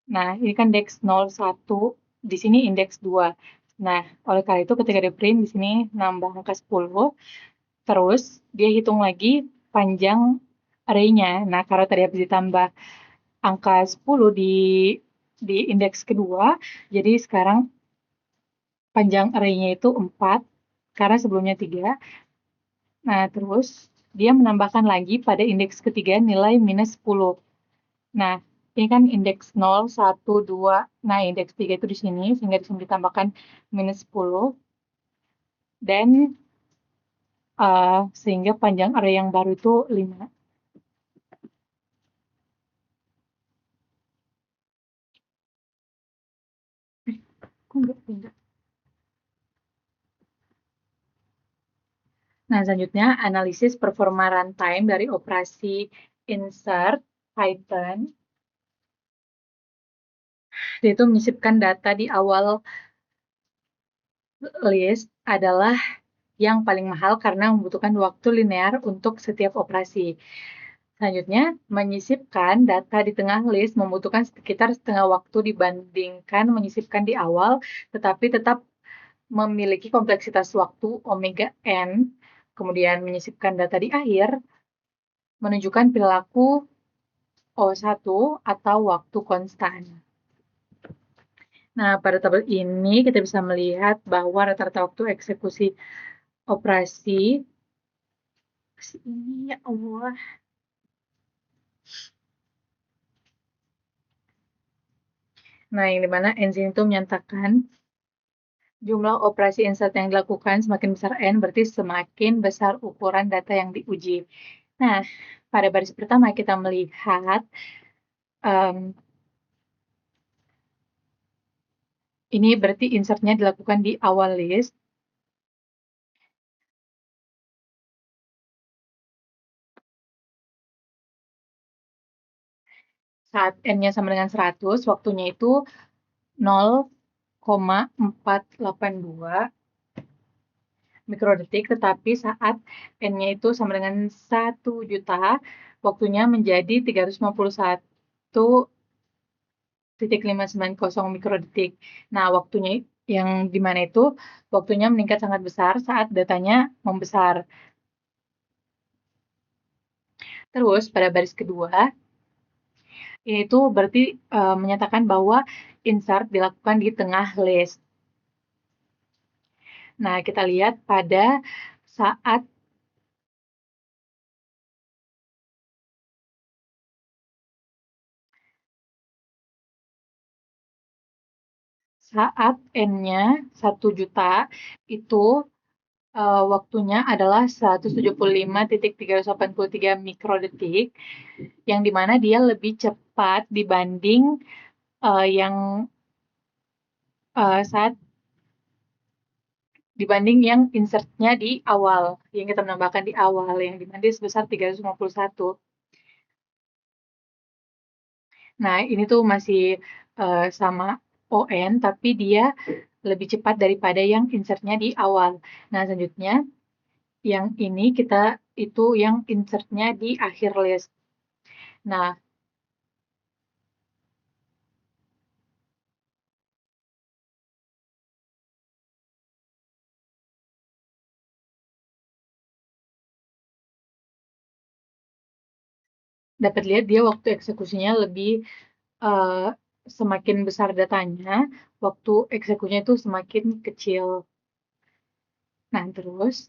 Nah, ini kan indeks 0, 1, di sini indeks 2. Nah, oleh karena itu ketika di print di sini nambah angka 10, terus dia hitung lagi panjang array-nya. Nah, karena tadi habis ditambah angka 10 di indeks kedua, jadi sekarang panjang array-nya itu 4, karena sebelumnya 3. Nah, terus dia menambahkan lagi pada indeks ketiga nilai minus 10. Nah, ini kan indeks 0, 1, 2. Nah, indeks 3 itu di sini, sehingga di sini ditambahkan minus 10. Dan sehingga panjang array yang baru itu 5. Kok nggak pindah? Nah, selanjutnya analisis performa runtime dari operasi insert Python. Dia itu menyisipkan data di awal list adalah yang paling mahal karena membutuhkan waktu linear untuk setiap operasi. Selanjutnya, menyisipkan data di tengah list membutuhkan sekitar setengah waktu dibandingkan menyisipkan di awal, tetapi tetap memiliki kompleksitas waktu omega n. Kemudian menyisipkan data di akhir menunjukkan perilaku O1 atau waktu konstan. Nah, pada tabel ini kita bisa melihat bahwa rata-rata waktu eksekusi operasi ini, ya Allah. Nah, yang dimana n sini itu menyatakan jumlah operasi insert yang dilakukan semakin besar n, berarti semakin besar ukuran data yang diuji. Nah, pada baris pertama kita melihat ini berarti insertnya dilakukan di awal list. Saat n-nya sama dengan 100, waktunya itu 0,482 mikrodetik, tetapi saat n-nya itu sama dengan 1 juta, waktunya menjadi 351,590 mikrodetik. Nah, waktunya yang di mana itu waktunya meningkat sangat besar saat datanya membesar. Terus pada baris kedua, ini tuh berarti menyatakan bahwa insert dilakukan di tengah list. Nah, kita lihat pada saat n-nya 1 juta, itu Waktunya adalah 175.383 mikrodetik, yang dimana dia lebih cepat dibanding yang saat dibanding yang insertnya di awal, yang kita menambahkan di awal, yang dimana dia sebesar 351. Nah, ini tuh masih sama ON, tapi dia lebih cepat daripada yang insertnya di awal. Nah, selanjutnya yang ini itu yang insertnya di akhir list. Nah, dapat lihat dia waktu eksekusinya lebih semakin besar datanya, waktu eksekusinya itu semakin kecil. Nah, terus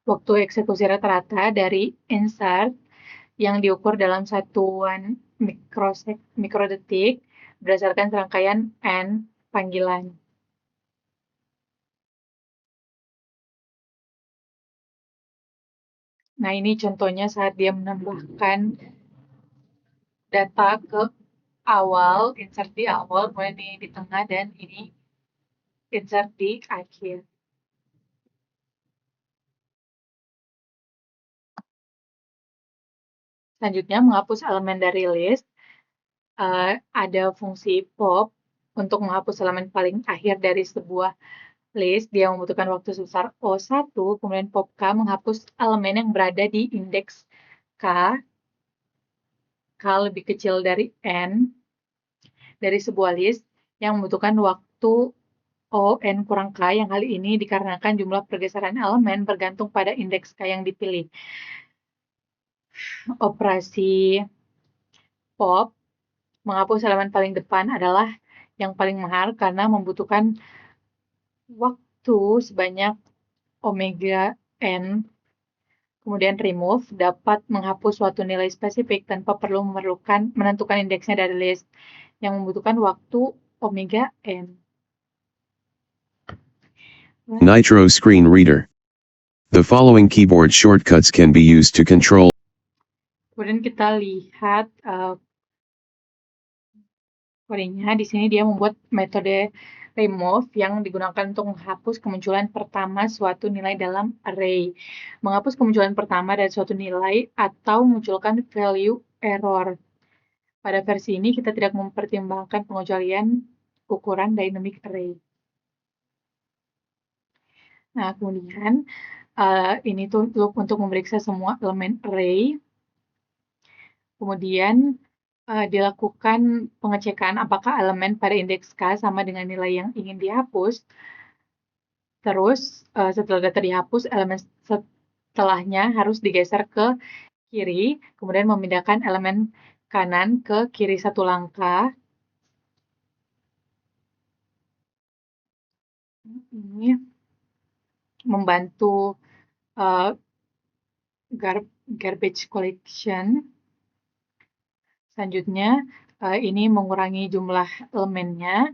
waktu eksekusi rata-rata dari insert yang diukur dalam satuan mikrodetik berdasarkan serangkaian N panggilan. Nah, ini contohnya saat dia menambahkan data ke awal, insert di awal, kemudian ini di tengah, dan ini insert di akhir. Selanjutnya, menghapus elemen dari list. Ada fungsi pop untuk menghapus elemen paling akhir dari sebuah list. Dia membutuhkan waktu sebesar O1, kemudian pop K menghapus elemen yang berada di indeks K, K lebih kecil dari N, dari sebuah list yang membutuhkan waktu O N kurang K, yang kali ini dikarenakan jumlah pergeseran elemen bergantung pada indeks K yang dipilih. Operasi pop menghapus elemen paling depan adalah yang paling mahal karena membutuhkan waktu sebanyak omega n. Kemudian remove dapat menghapus suatu nilai spesifik tanpa perlu menentukan indeksnya dari list, yang membutuhkan waktu omega n. Nitro Screen Reader. The following keyboard shortcuts can be used to control. Kemudian kita lihat kodenya. Di sini dia membuat metode remove yang digunakan untuk menghapus kemunculan pertama suatu nilai dalam array. Menghapus kemunculan pertama dari suatu nilai atau memunculkan value error. Pada versi ini kita tidak mempertimbangkan pengecualian ukuran dynamic array. Nah, kemudian ini tuh loop untuk memeriksa semua elemen array. Kemudian dilakukan pengecekan apakah elemen pada indeks K sama dengan nilai yang ingin dihapus. Terus setelah data dihapus, elemen setelahnya harus digeser ke kiri, kemudian memindahkan elemen kanan ke kiri satu langkah. Ini membantu garbage collection. Selanjutnya, ini mengurangi jumlah elemennya,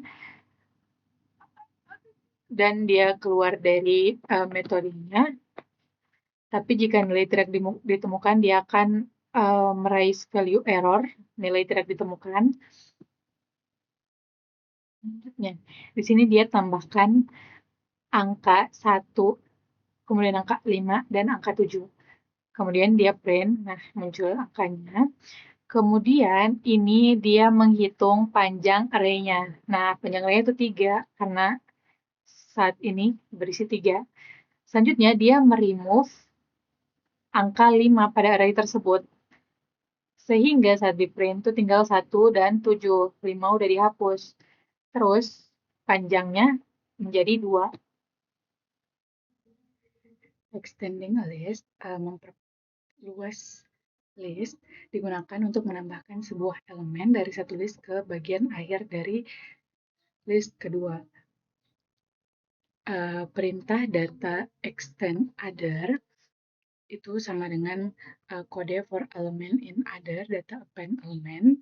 dan dia keluar dari metodenya. Tapi jika nilai tidak ditemukan, dia akan meraih value error, nilai tidak ditemukan. Di sini dia tambahkan angka 1, kemudian angka 5, dan angka 7. Kemudian dia print, nah muncul angkanya. Kemudian ini dia menghitung panjang array-nya. Nah, panjang array itu 3, karena saat ini berisi 3. Selanjutnya dia meremove angka 5 pada array tersebut. Sehingga saat di print itu tinggal 1 dan 7. 5 udah dihapus. Terus panjangnya menjadi 2. Extending a list, memperluas list, digunakan untuk menambahkan sebuah elemen dari satu list ke bagian akhir dari list kedua. Perintah data extend other itu sama dengan kode for element in other data append element,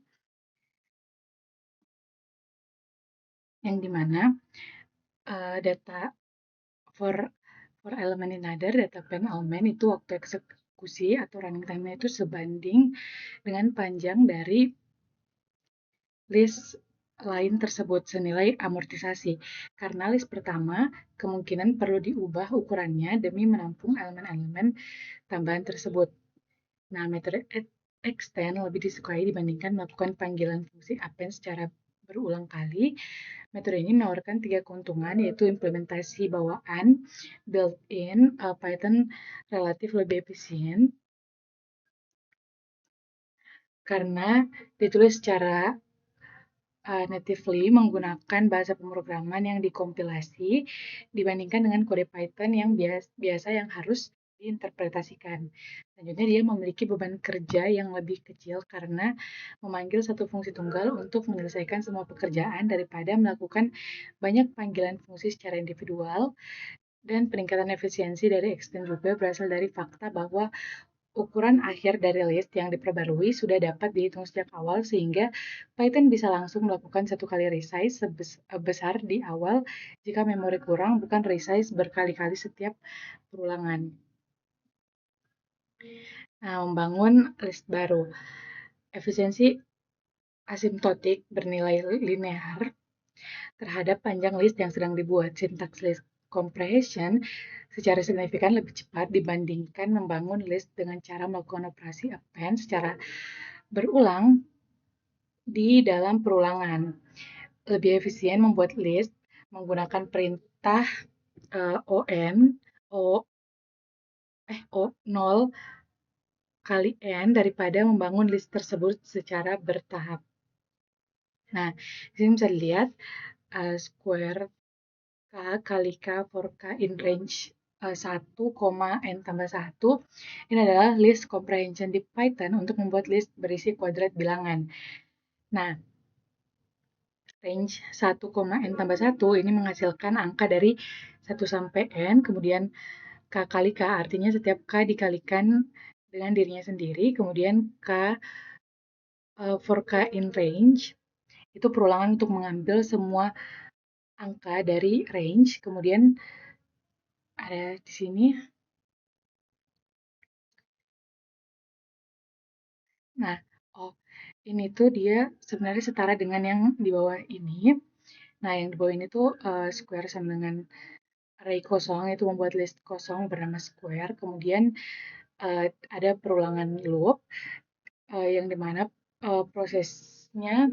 yang dimana data for element in other data pen element itu waktu eksekusi atau running time-nya itu sebanding dengan panjang dari list lain tersebut senilai amortisasi. Karena list pertama kemungkinan perlu diubah ukurannya demi menampung elemen-elemen tambahan tersebut. Nah, metode extend lebih disukai dibandingkan melakukan panggilan fungsi append secara berulang kali. Metode ini menawarkan 3 keuntungan, yaitu implementasi bawaan, built-in, Python relatif lebih efisien, karena ditulis secara natively menggunakan bahasa pemrograman yang dikompilasi dibandingkan dengan kode Python yang biasa yang harus diinterpretasikan. Selanjutnya dia memiliki beban kerja yang lebih kecil karena memanggil satu fungsi tunggal untuk menyelesaikan semua pekerjaan daripada melakukan banyak panggilan fungsi secara individual. Dan peningkatan efisiensi dari extend juga berasal dari fakta bahwa ukuran akhir dari list yang diperbarui sudah dapat dihitung sejak awal sehingga Python bisa langsung melakukan satu kali resize besar di awal jika memori kurang, bukan resize berkali-kali setiap perulangan. Nah, membangun list baru. Efisiensi asimptotik bernilai linear terhadap panjang list yang sedang dibuat. Syntax list comprehension secara signifikan lebih cepat dibandingkan membangun list dengan cara melakukan operasi append secara berulang di dalam perulangan. Lebih efisien membuat list menggunakan perintah on o 0 kali n daripada membangun list tersebut secara bertahap. Nah, di sini bisa dilihat square k kali k for k in range 1, n tambah 1. Ini adalah list comprehension di Python untuk membuat list berisi kuadrat bilangan. Nah, range 1, n tambah 1 ini menghasilkan angka dari 1 sampai n, kemudian k kali k, artinya setiap k dikalikan dengan dirinya sendiri, kemudian k for k in range, itu perulangan untuk mengambil semua angka dari range, kemudian ada di sini. Nah, ini tuh dia sebenarnya setara dengan yang di bawah ini. Nah, yang di bawah ini tuh square sama dengan array kosong, itu membuat list kosong bernama square. Kemudian ada perulangan loop yang dimana prosesnya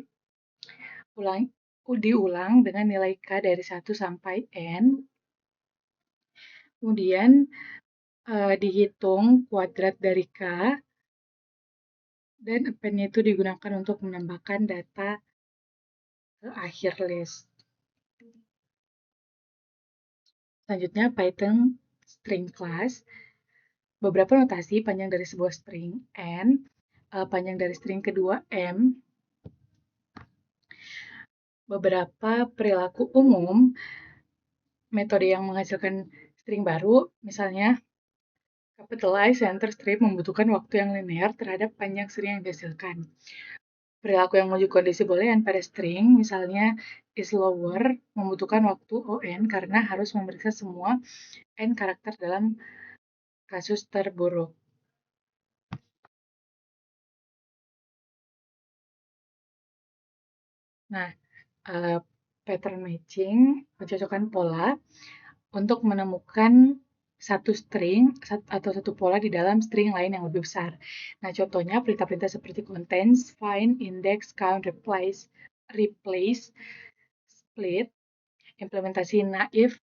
diulang dengan nilai k dari 1 sampai n. Kemudian dihitung kuadrat dari k, dan append-nya itu digunakan untuk menambahkan data ke akhir list. Selanjutnya Python string class. Beberapa notasi panjang dari sebuah string n, panjang dari string kedua m, beberapa perilaku umum, metode yang menghasilkan string baru, misalnya capitalize center strip membutuhkan waktu yang linear terhadap panjang string yang dihasilkan. Perilaku yang menuju kondisi boolean pada string, misalnya is lower, membutuhkan waktu on karena harus memeriksa semua n karakter dalam kasus terburuk. Nah, pattern matching, pencocokan pola untuk menemukan satu string atau satu pola di dalam string lain yang lebih besar. Nah, contohnya perintah-perintah seperti contains, find, index, count, replace, split, implementasi naif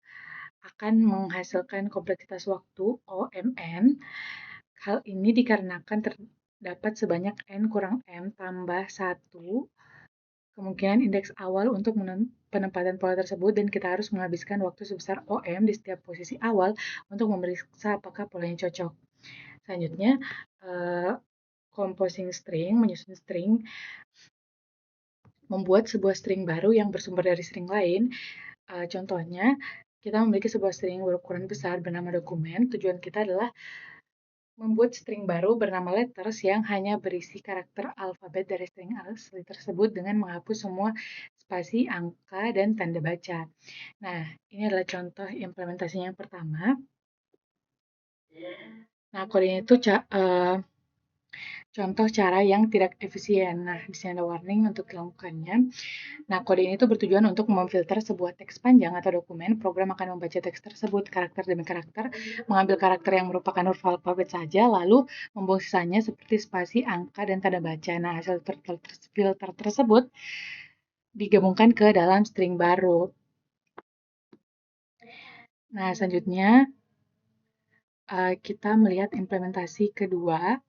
akan menghasilkan kompleksitas waktu OMN. Hal ini dikarenakan terdapat sebanyak n kurang m tambah 1 kemungkinan indeks awal untuk penempatan pola tersebut, dan kita harus menghabiskan waktu sebesar OM di setiap posisi awal untuk memeriksa apakah polanya cocok. Selanjutnya, composing string, menyusun string, membuat sebuah string baru yang bersumber dari string lain. Contohnya, kita memiliki sebuah string berukuran besar bernama dokumen. Tujuan kita adalah membuat string baru bernama letters yang hanya berisi karakter alfabet dari string asli tersebut dengan menghapus semua spasi, angka, dan tanda baca. Nah, ini adalah contoh implementasinya yang pertama. Nah, kode ini tuh contoh cara yang tidak efisien. Nah, di sini ada warning untuk dilakukannya. Nah, kode ini tuh bertujuan untuk memfilter sebuah teks panjang atau dokumen. Program akan membaca teks tersebut karakter demi karakter, mengambil karakter yang merupakan huruf alfabet saja, lalu membuang sisanya seperti spasi, angka, dan tanda baca. Nah, hasil filter tersebut digabungkan ke dalam string baru. Nah, selanjutnya kita melihat implementasi kedua.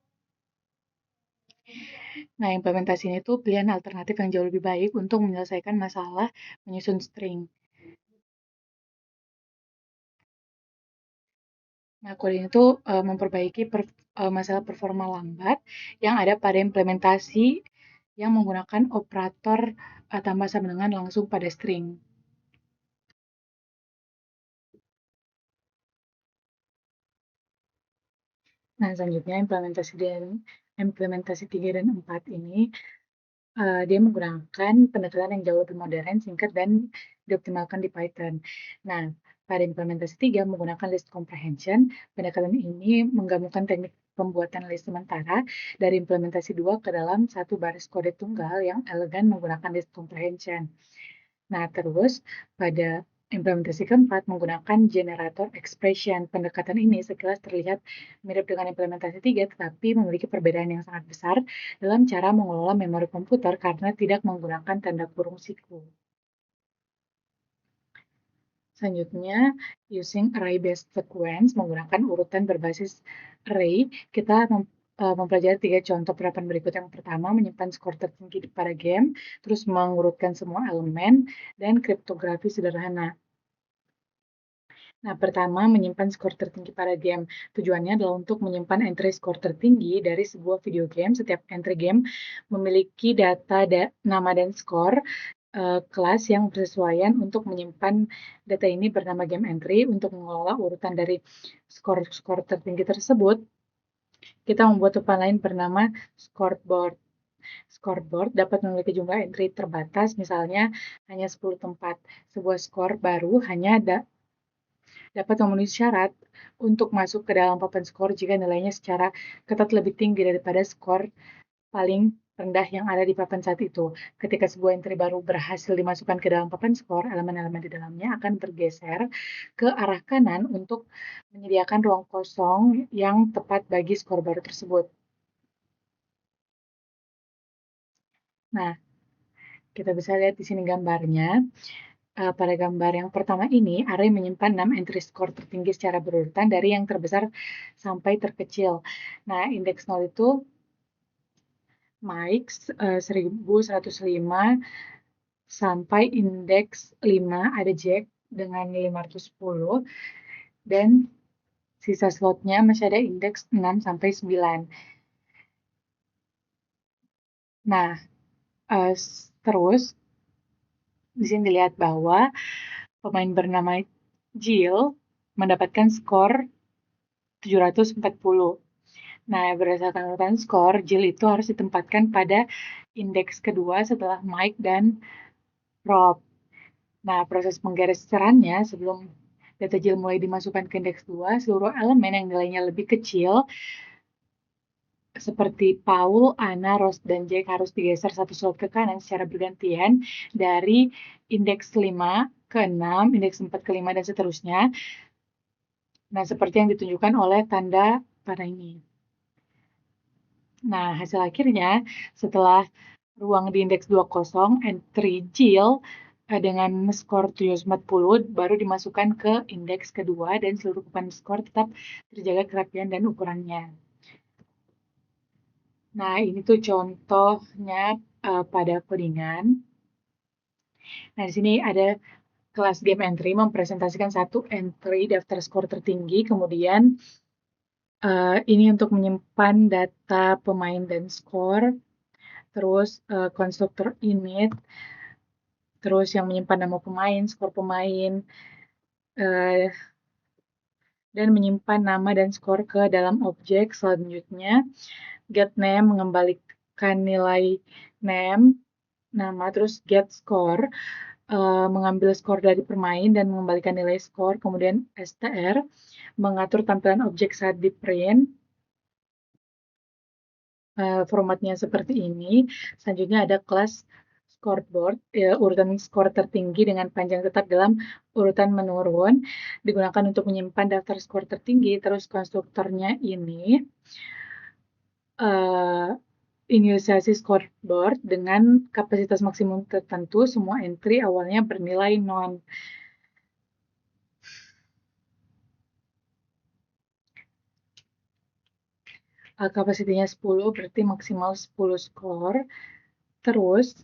Nah, implementasi ini tuh pilihan alternatif yang jauh lebih baik untuk menyelesaikan masalah menyusun string. Nah, kode ini tuh memperbaiki masalah performa lambat yang ada pada implementasi yang menggunakan operator tambah sama dengan langsung pada string. Nah, selanjutnya implementasi 3 dan 4 ini dia menggunakan pendekatan yang jauh lebih modern, singkat, dan dioptimalkan di Python. Nah, pada implementasi 3 menggunakan list comprehension, pendekatan ini menggabungkan teknik pembuatan list sementara dari implementasi 2 ke dalam satu baris kode tunggal yang elegan menggunakan list comprehension. Nah, terus pada implementasi keempat menggunakan generator expression. Pendekatan ini sekilas terlihat mirip dengan implementasi 3, tetapi memiliki perbedaan yang sangat besar dalam cara mengelola memori komputer karena tidak menggunakan tanda kurung siku. Selanjutnya, using array-based sequence, menggunakan urutan berbasis array, kita mempelajari 3 contoh penerapan berikut. Yang pertama, menyimpan skor tertinggi pada game, terus mengurutkan semua elemen, dan kriptografi sederhana. Nah, pertama, menyimpan skor tertinggi pada game. Tujuannya adalah untuk menyimpan entry skor tertinggi dari sebuah video game. Setiap entry game memiliki data nama dan skor kelas yang bersesuaian. Untuk menyimpan data ini bernama game entry. Untuk mengelola urutan dari skor-skor tertinggi tersebut, kita membuat tupan lain bernama scoreboard. Scoreboard dapat memiliki jumlah entry terbatas, misalnya hanya 10 tempat. Sebuah skor baru hanya dapat memenuhi syarat untuk masuk ke dalam papan skor jika nilainya secara ketat lebih tinggi daripada skor paling rendah yang ada di papan saat itu. Ketika sebuah entry baru berhasil dimasukkan ke dalam papan skor, elemen-elemen di dalamnya akan bergeser ke arah kanan untuk menyediakan ruang kosong yang tepat bagi skor baru tersebut. Nah, kita bisa lihat di sini gambarnya. Pada gambar yang pertama ini, array menyimpan 6 entry skor tertinggi secara berurutan dari yang terbesar sampai terkecil. Nah, indeks 0 itu Mike 1105 sampai indeks 5 ada Jack dengan 510 dan sisa slotnya masih ada indeks 6 sampai 9. Nah, terus di sini dilihat bahwa pemain bernama Jill mendapatkan skor 740. Nah, berdasarkan urutan skor, Jill itu harus ditempatkan pada indeks kedua setelah Mike dan Rob. Nah, proses penggeserannya sebelum data Jill mulai dimasukkan ke indeks 2, seluruh elemen yang nilainya lebih kecil seperti Paul, Anna, Ross, dan Jack harus digeser satu slot ke kanan secara bergantian dari indeks 5 ke 6, indeks 4 ke 5, dan seterusnya. Nah, seperti yang ditunjukkan oleh tanda pada ini. Nah, hasil akhirnya setelah ruang di indeks 2 kosong, entry Jill dengan skor 740 baru dimasukkan ke indeks kedua dan seluruh papan skor tetap terjaga kerapian dan ukurannya. Nah, ini tuh contohnya pada codingan. Nah, di sini ada kelas game entry mempresentasikan satu entry daftar skor tertinggi, kemudian ini untuk menyimpan data pemain dan skor, terus konstruktor init, terus yang menyimpan nama pemain, skor pemain, dan menyimpan nama dan skor ke dalam objek. Selanjutnya, getName mengembalikan nilai name nama, terus get score, mengambil skor dari permain dan mengembalikan nilai skor, kemudian str, mengatur tampilan objek saat di print, formatnya seperti ini. Selanjutnya ada kelas scoreboard, ya, urutan skor tertinggi dengan panjang tetap dalam urutan menurun, digunakan untuk menyimpan daftar skor tertinggi. Terus konstruktornya ini inisiasi scoreboard dengan kapasitas maksimum tertentu, semua entry awalnya bernilai non. Kapasitinya 10, berarti maksimal 10 skor. Terus,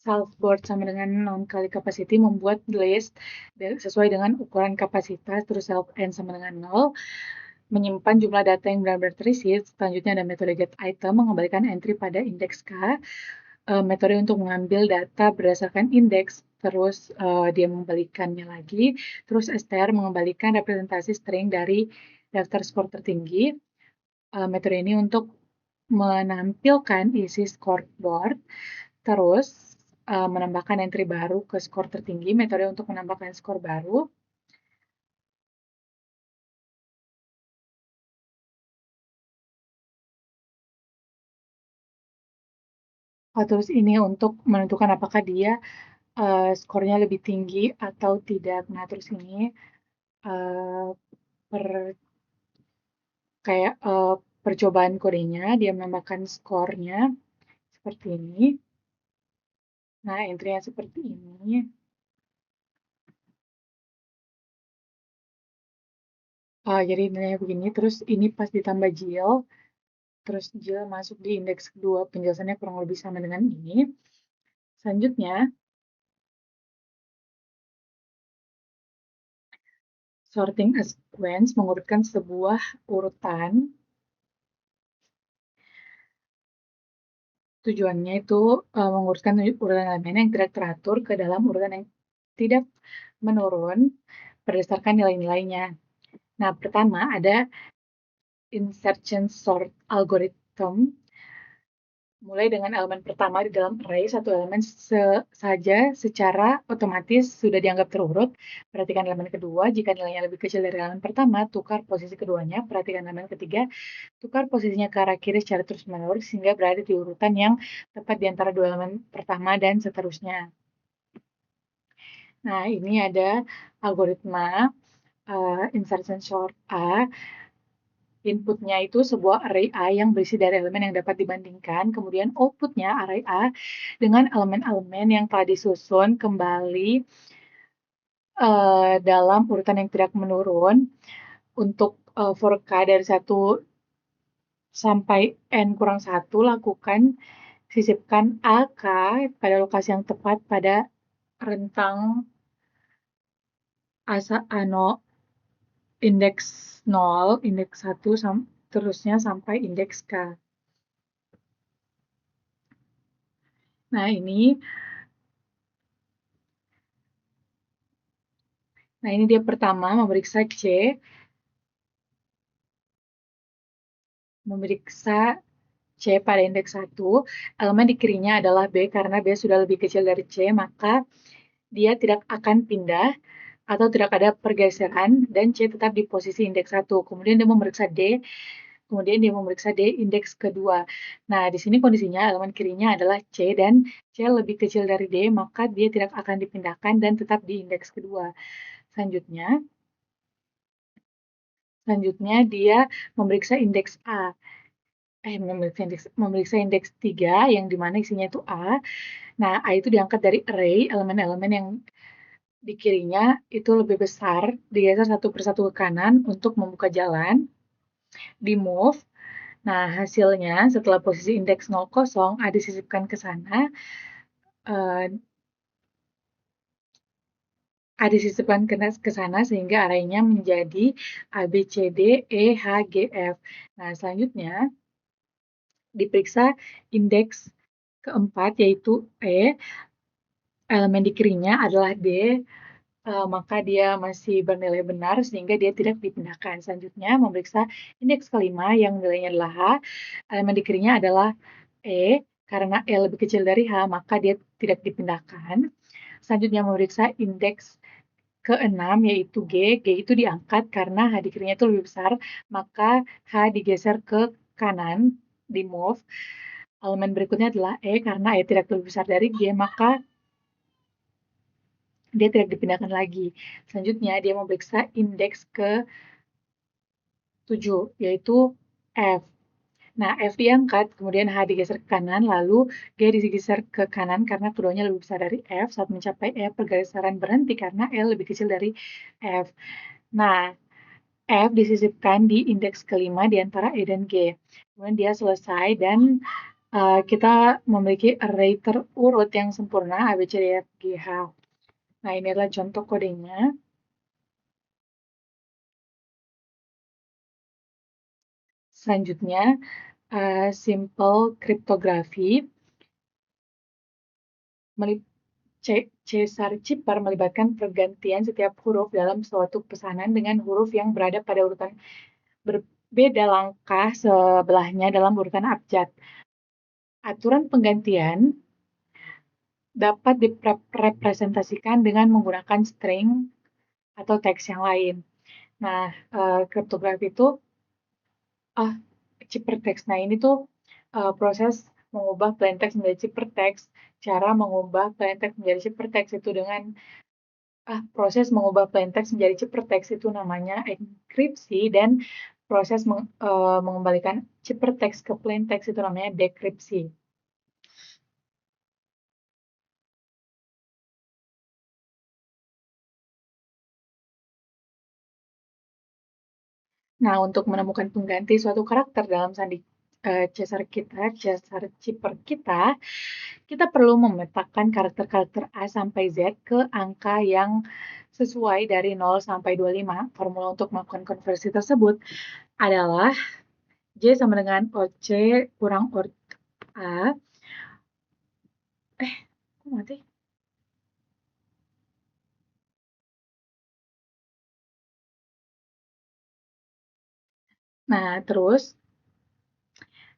self-board sama dengan non kali capacity membuat list sesuai dengan ukuran kapasitas, terus self-n sama dengan 0, menyimpan jumlah data yang benar-benar terisi. Selanjutnya ada metode get item, mengembalikan entry pada indeks K, metode untuk mengambil data berdasarkan indeks, terus dia mengembalikannya lagi, terus str mengembalikan representasi string dari daftar skor tertinggi. Metode ini untuk menampilkan isi scoreboard, terus menambahkan entry baru ke skor tertinggi, metode untuk menambahkan skor baru. Terus ini untuk menentukan apakah dia skornya lebih tinggi atau tidak. Nah, terus ini kayak percobaan kodenya, dia menambahkan skornya seperti ini. Nah, entry-nya seperti ini. Jadi nilainya begini, terus ini pas ditambah JIL, terus JIL masuk di indeks kedua, penjelasannya kurang lebih sama dengan ini. Selanjutnya, sorting a sequence mengurutkan sebuah urutan. Tujuannya itu mengurutkan urutan elemen yang tidak teratur ke dalam urutan yang tidak menurun berdasarkan nilai-nilainya. Nah, pertama ada insertion sort algorithm, mulai dengan elemen pertama di dalam array, satu elemen saja secara otomatis sudah dianggap terurut. Perhatikan elemen kedua, jika nilainya lebih kecil dari elemen pertama, tukar posisi keduanya. Perhatikan elemen ketiga, tukar posisinya ke arah kiri secara terus-menerus sehingga berada di urutan yang tepat di antara dua elemen pertama dan seterusnya. Nah, ini ada algoritma insertion sort A. Inputnya itu sebuah array A yang berisi dari elemen yang dapat dibandingkan, kemudian outputnya array A dengan elemen-elemen yang telah disusun kembali dalam urutan yang tidak menurun. Untuk for K dari 1 sampai N kurang 1, lakukan sisipkan AK pada lokasi yang tepat pada rentang indeks 0, indeks 1, terusnya sampai indeks K. Nah, ini dia pertama memeriksa C pada indeks 1, elemen di kirinya adalah B karena B sudah lebih kecil dari C, maka dia tidak akan pindah atau tidak ada pergeseran dan C tetap di posisi indeks 1. Kemudian dia memeriksa D, indeks kedua. Nah, di sini kondisinya elemen kirinya adalah C dan C lebih kecil dari D, maka dia tidak akan dipindahkan dan tetap di indeks kedua. Selanjutnya dia memeriksa indeks A. Memeriksa indeks 3 yang dimana isinya itu A. Nah, A itu diangkat dari array, elemen-elemen yang di kirinya itu lebih besar, digeser satu persatu ke kanan untuk membuka jalan, di move. Nah, hasilnya setelah posisi indeks 0, 0, A disisipkan ke sana, A disisipkan ke sana sehingga arraynya menjadi A, B, C, D, E, H, G, F. Nah, selanjutnya diperiksa indeks keempat yaitu E, elemen di kirinya adalah D, maka dia masih bernilai benar sehingga dia tidak dipindahkan. Selanjutnya memeriksa indeks kelima yang nilainya adalah H, elemen di kirinya adalah E, karena E lebih kecil dari H maka dia tidak dipindahkan. Selanjutnya memeriksa indeks keenam yaitu G, G itu diangkat karena H di kirinya itu lebih besar, maka H digeser ke kanan, di move. Elemen berikutnya adalah E, karena E tidak lebih besar dari G, maka dia tidak dipindahkan lagi. Selanjutnya dia memeriksa indeks ke 7, yaitu F. Nah, F diangkat, kemudian H digeser ke kanan, lalu G digeser ke kanan karena keduanya lebih besar dari F. Saat mencapai F, pergeseran berhenti karena L lebih kecil dari F. Nah, F disisipkan di indeks kelima di antara E dan G. Kemudian dia selesai dan kita memiliki array terurut yang sempurna A, B, C, D, E, F, G, H. Nah, ini adalah contoh kodenya. Selanjutnya, simple cryptography. Caesar Cipar melibatkan pergantian setiap huruf dalam suatu pesanan dengan huruf yang berada pada urutan berbeda langkah sebelahnya dalam urutan abjad. Aturan penggantian dapat direpresentasikan dengan menggunakan string atau teks yang lain. Nah, kriptografi itu ciphertext. Nah, ini tuh proses mengubah plain text menjadi ciphertext. Cara mengubah plain text menjadi ciphertext itu dengan proses mengubah plain text menjadi ciphertext itu namanya enkripsi, dan proses mengembalikan ciphertext ke plain text itu namanya dekripsi. Nah, untuk menemukan pengganti suatu karakter dalam sandi Caesar Cipher kita perlu memetakan karakter-karakter A sampai Z ke angka yang sesuai dari 0 sampai 25. Formula untuk melakukan konversi tersebut adalah J sama dengan OC kurang OR A. Kok mati? Nah, terus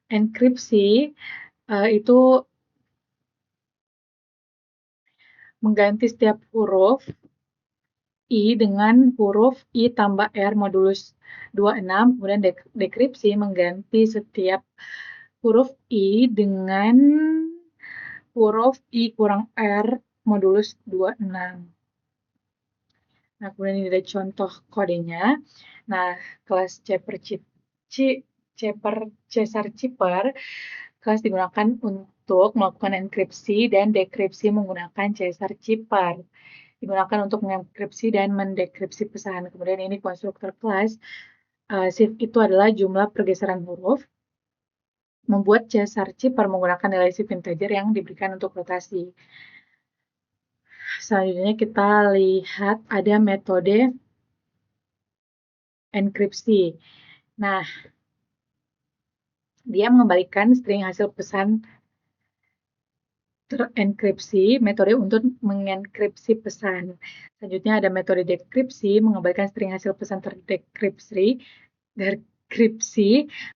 enkripsi itu mengganti setiap huruf I dengan huruf I tambah R modulus 26, kemudian dekripsi mengganti setiap huruf I dengan huruf I kurang R modulus 26. Nah, kemudian ini ada contoh kodenya. Nah, kelas Caesar Cipher kelas digunakan untuk melakukan enkripsi dan dekripsi menggunakan Caesar Cipher. Digunakan untuk mengenkripsi dan mendekripsi pesan. Kemudian ini konstruktor kelas. Shift itu adalah jumlah pergeseran huruf. Membuat Caesar Cipher menggunakan nilai shift integer yang diberikan untuk rotasi. Selanjutnya kita lihat ada metode enkripsi. Nah, dia mengembalikan string hasil pesan terenkripsi, metode untuk mengenkripsi pesan. Selanjutnya ada metode dekripsi, mengembalikan string hasil pesan terdekripsi,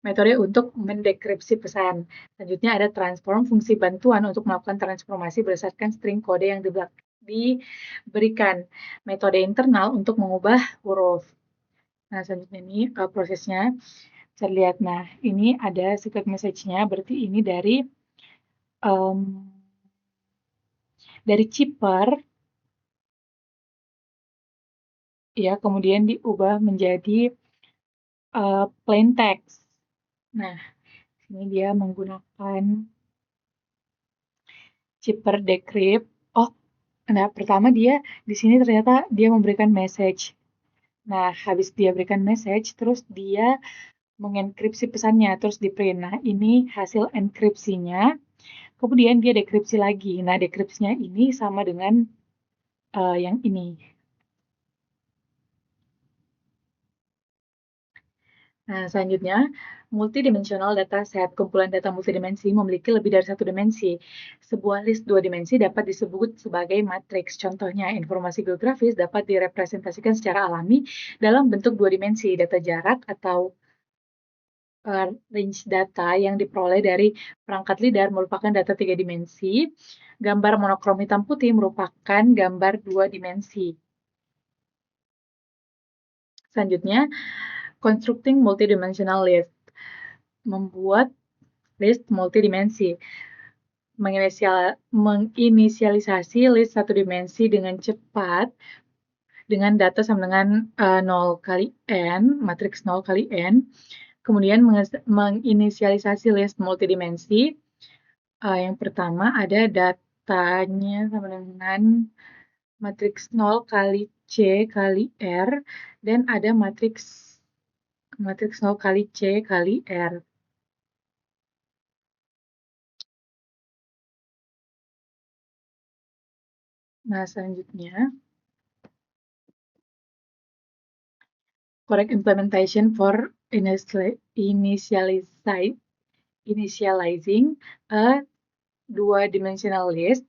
metode untuk mendekripsi pesan. Selanjutnya ada transform, fungsi bantuan untuk melakukan transformasi berdasarkan string kode yang diberikan. Metode internal untuk mengubah huruf. Nah, selanjutnya ini prosesnya. Bisa lihat, nah ini ada secret message-nya, berarti ini dari Cipher, ya, kemudian diubah menjadi plain text. Nah, ini dia menggunakan Cipher decrypt. Nah, pertama dia di sini ternyata dia memberikan message. Nah, habis dia berikan message, terus dia mengenkripsi pesannya, terus di print. Nah, ini hasil enkripsinya. Kemudian dia dekripsi lagi. Nah, dekripsinya ini sama dengan yang ini. Nah, selanjutnya Multidimensional dataset, kumpulan data multidimensi memiliki lebih dari satu dimensi. Sebuah list dua dimensi dapat disebut sebagai matriks. Contohnya, informasi geografis dapat direpresentasikan secara alami dalam bentuk dua dimensi, data jarak atau range data yang diperoleh dari perangkat lidar merupakan data tiga dimensi. Gambar monokrom hitam putih merupakan gambar dua dimensi. Selanjutnya, constructing multidimensional list. Membuat list multidimensi. Menginisialisasi list satu dimensi dengan cepat dengan data sama dengan 0 kali n, matriks 0 kali n. Kemudian menginisialisasi list multidimensi. Yang pertama ada datanya sama dengan matriks 0 kali C kali R, dan ada matriks 0 kali C kali R. Nah, selanjutnya, correct implementation for initializing a two-dimensional list.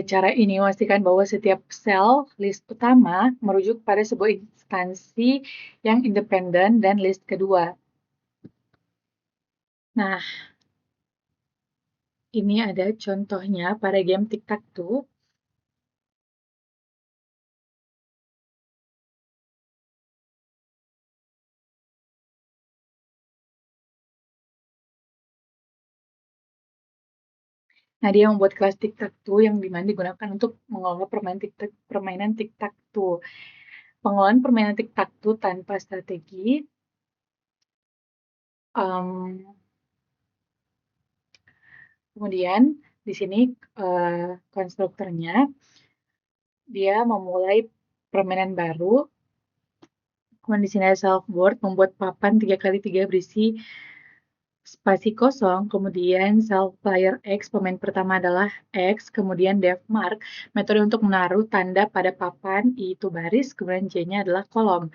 Cara ini memastikan bahwa setiap sel list utama merujuk pada sebuah instansi yang independen dan list kedua. Nah, ini ada contohnya pada game tic-tac-toe. Nah, dia membuat kelas tic-tac-toe yang dimana digunakan untuk mengelola permainan tic-tac-toe. Pengelolaan permainan tic-tac-toe tanpa strategi. Kemudian di sini konstruktornya dia memulai permainan baru. Kemudian di sini ada self-board, membuat papan 3x3 berisi spasi kosong, kemudian self player X, pemain pertama adalah X, kemudian def mark, metode untuk menaruh tanda pada papan, I itu baris, kemudian J-nya adalah kolom.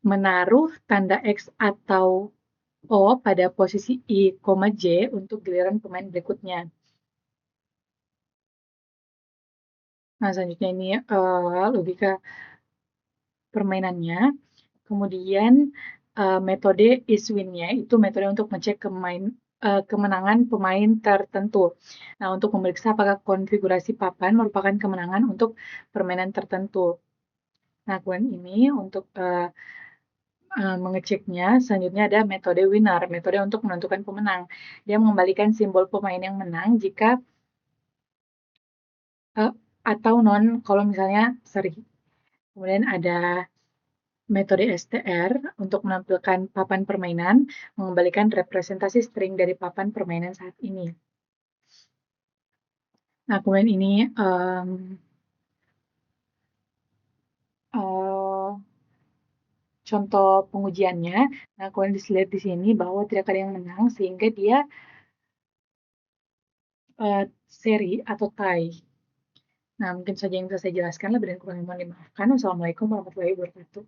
Menaruh tanda X atau O pada posisi I, J untuk giliran pemain berikutnya. Nah, selanjutnya ini logika permainannya. Kemudian metode is-win-nya itu metode untuk mengecek kemenangan pemain tertentu. Nah, untuk memeriksa apakah konfigurasi papan merupakan kemenangan untuk permainan tertentu. Nah, kemudian ini untuk mengeceknya, selanjutnya ada metode winner, metode untuk menentukan pemenang. Dia mengembalikan simbol pemain yang menang jika atau non kalau misalnya seri. Kemudian ada metode STR untuk menampilkan papan permainan, mengembalikan representasi string dari papan permainan saat ini. Nah, kemudian ini contoh pengujiannya. Nah, kemudian dilihat di sini bahwa tidak ada yang menang, sehingga dia seri atau tie. Nah, mungkin saja yang bisa saya jelaskan, lebih dan kurangnya mohon dimaafkan. Wassalamualaikum warahmatullahi wabarakatuh.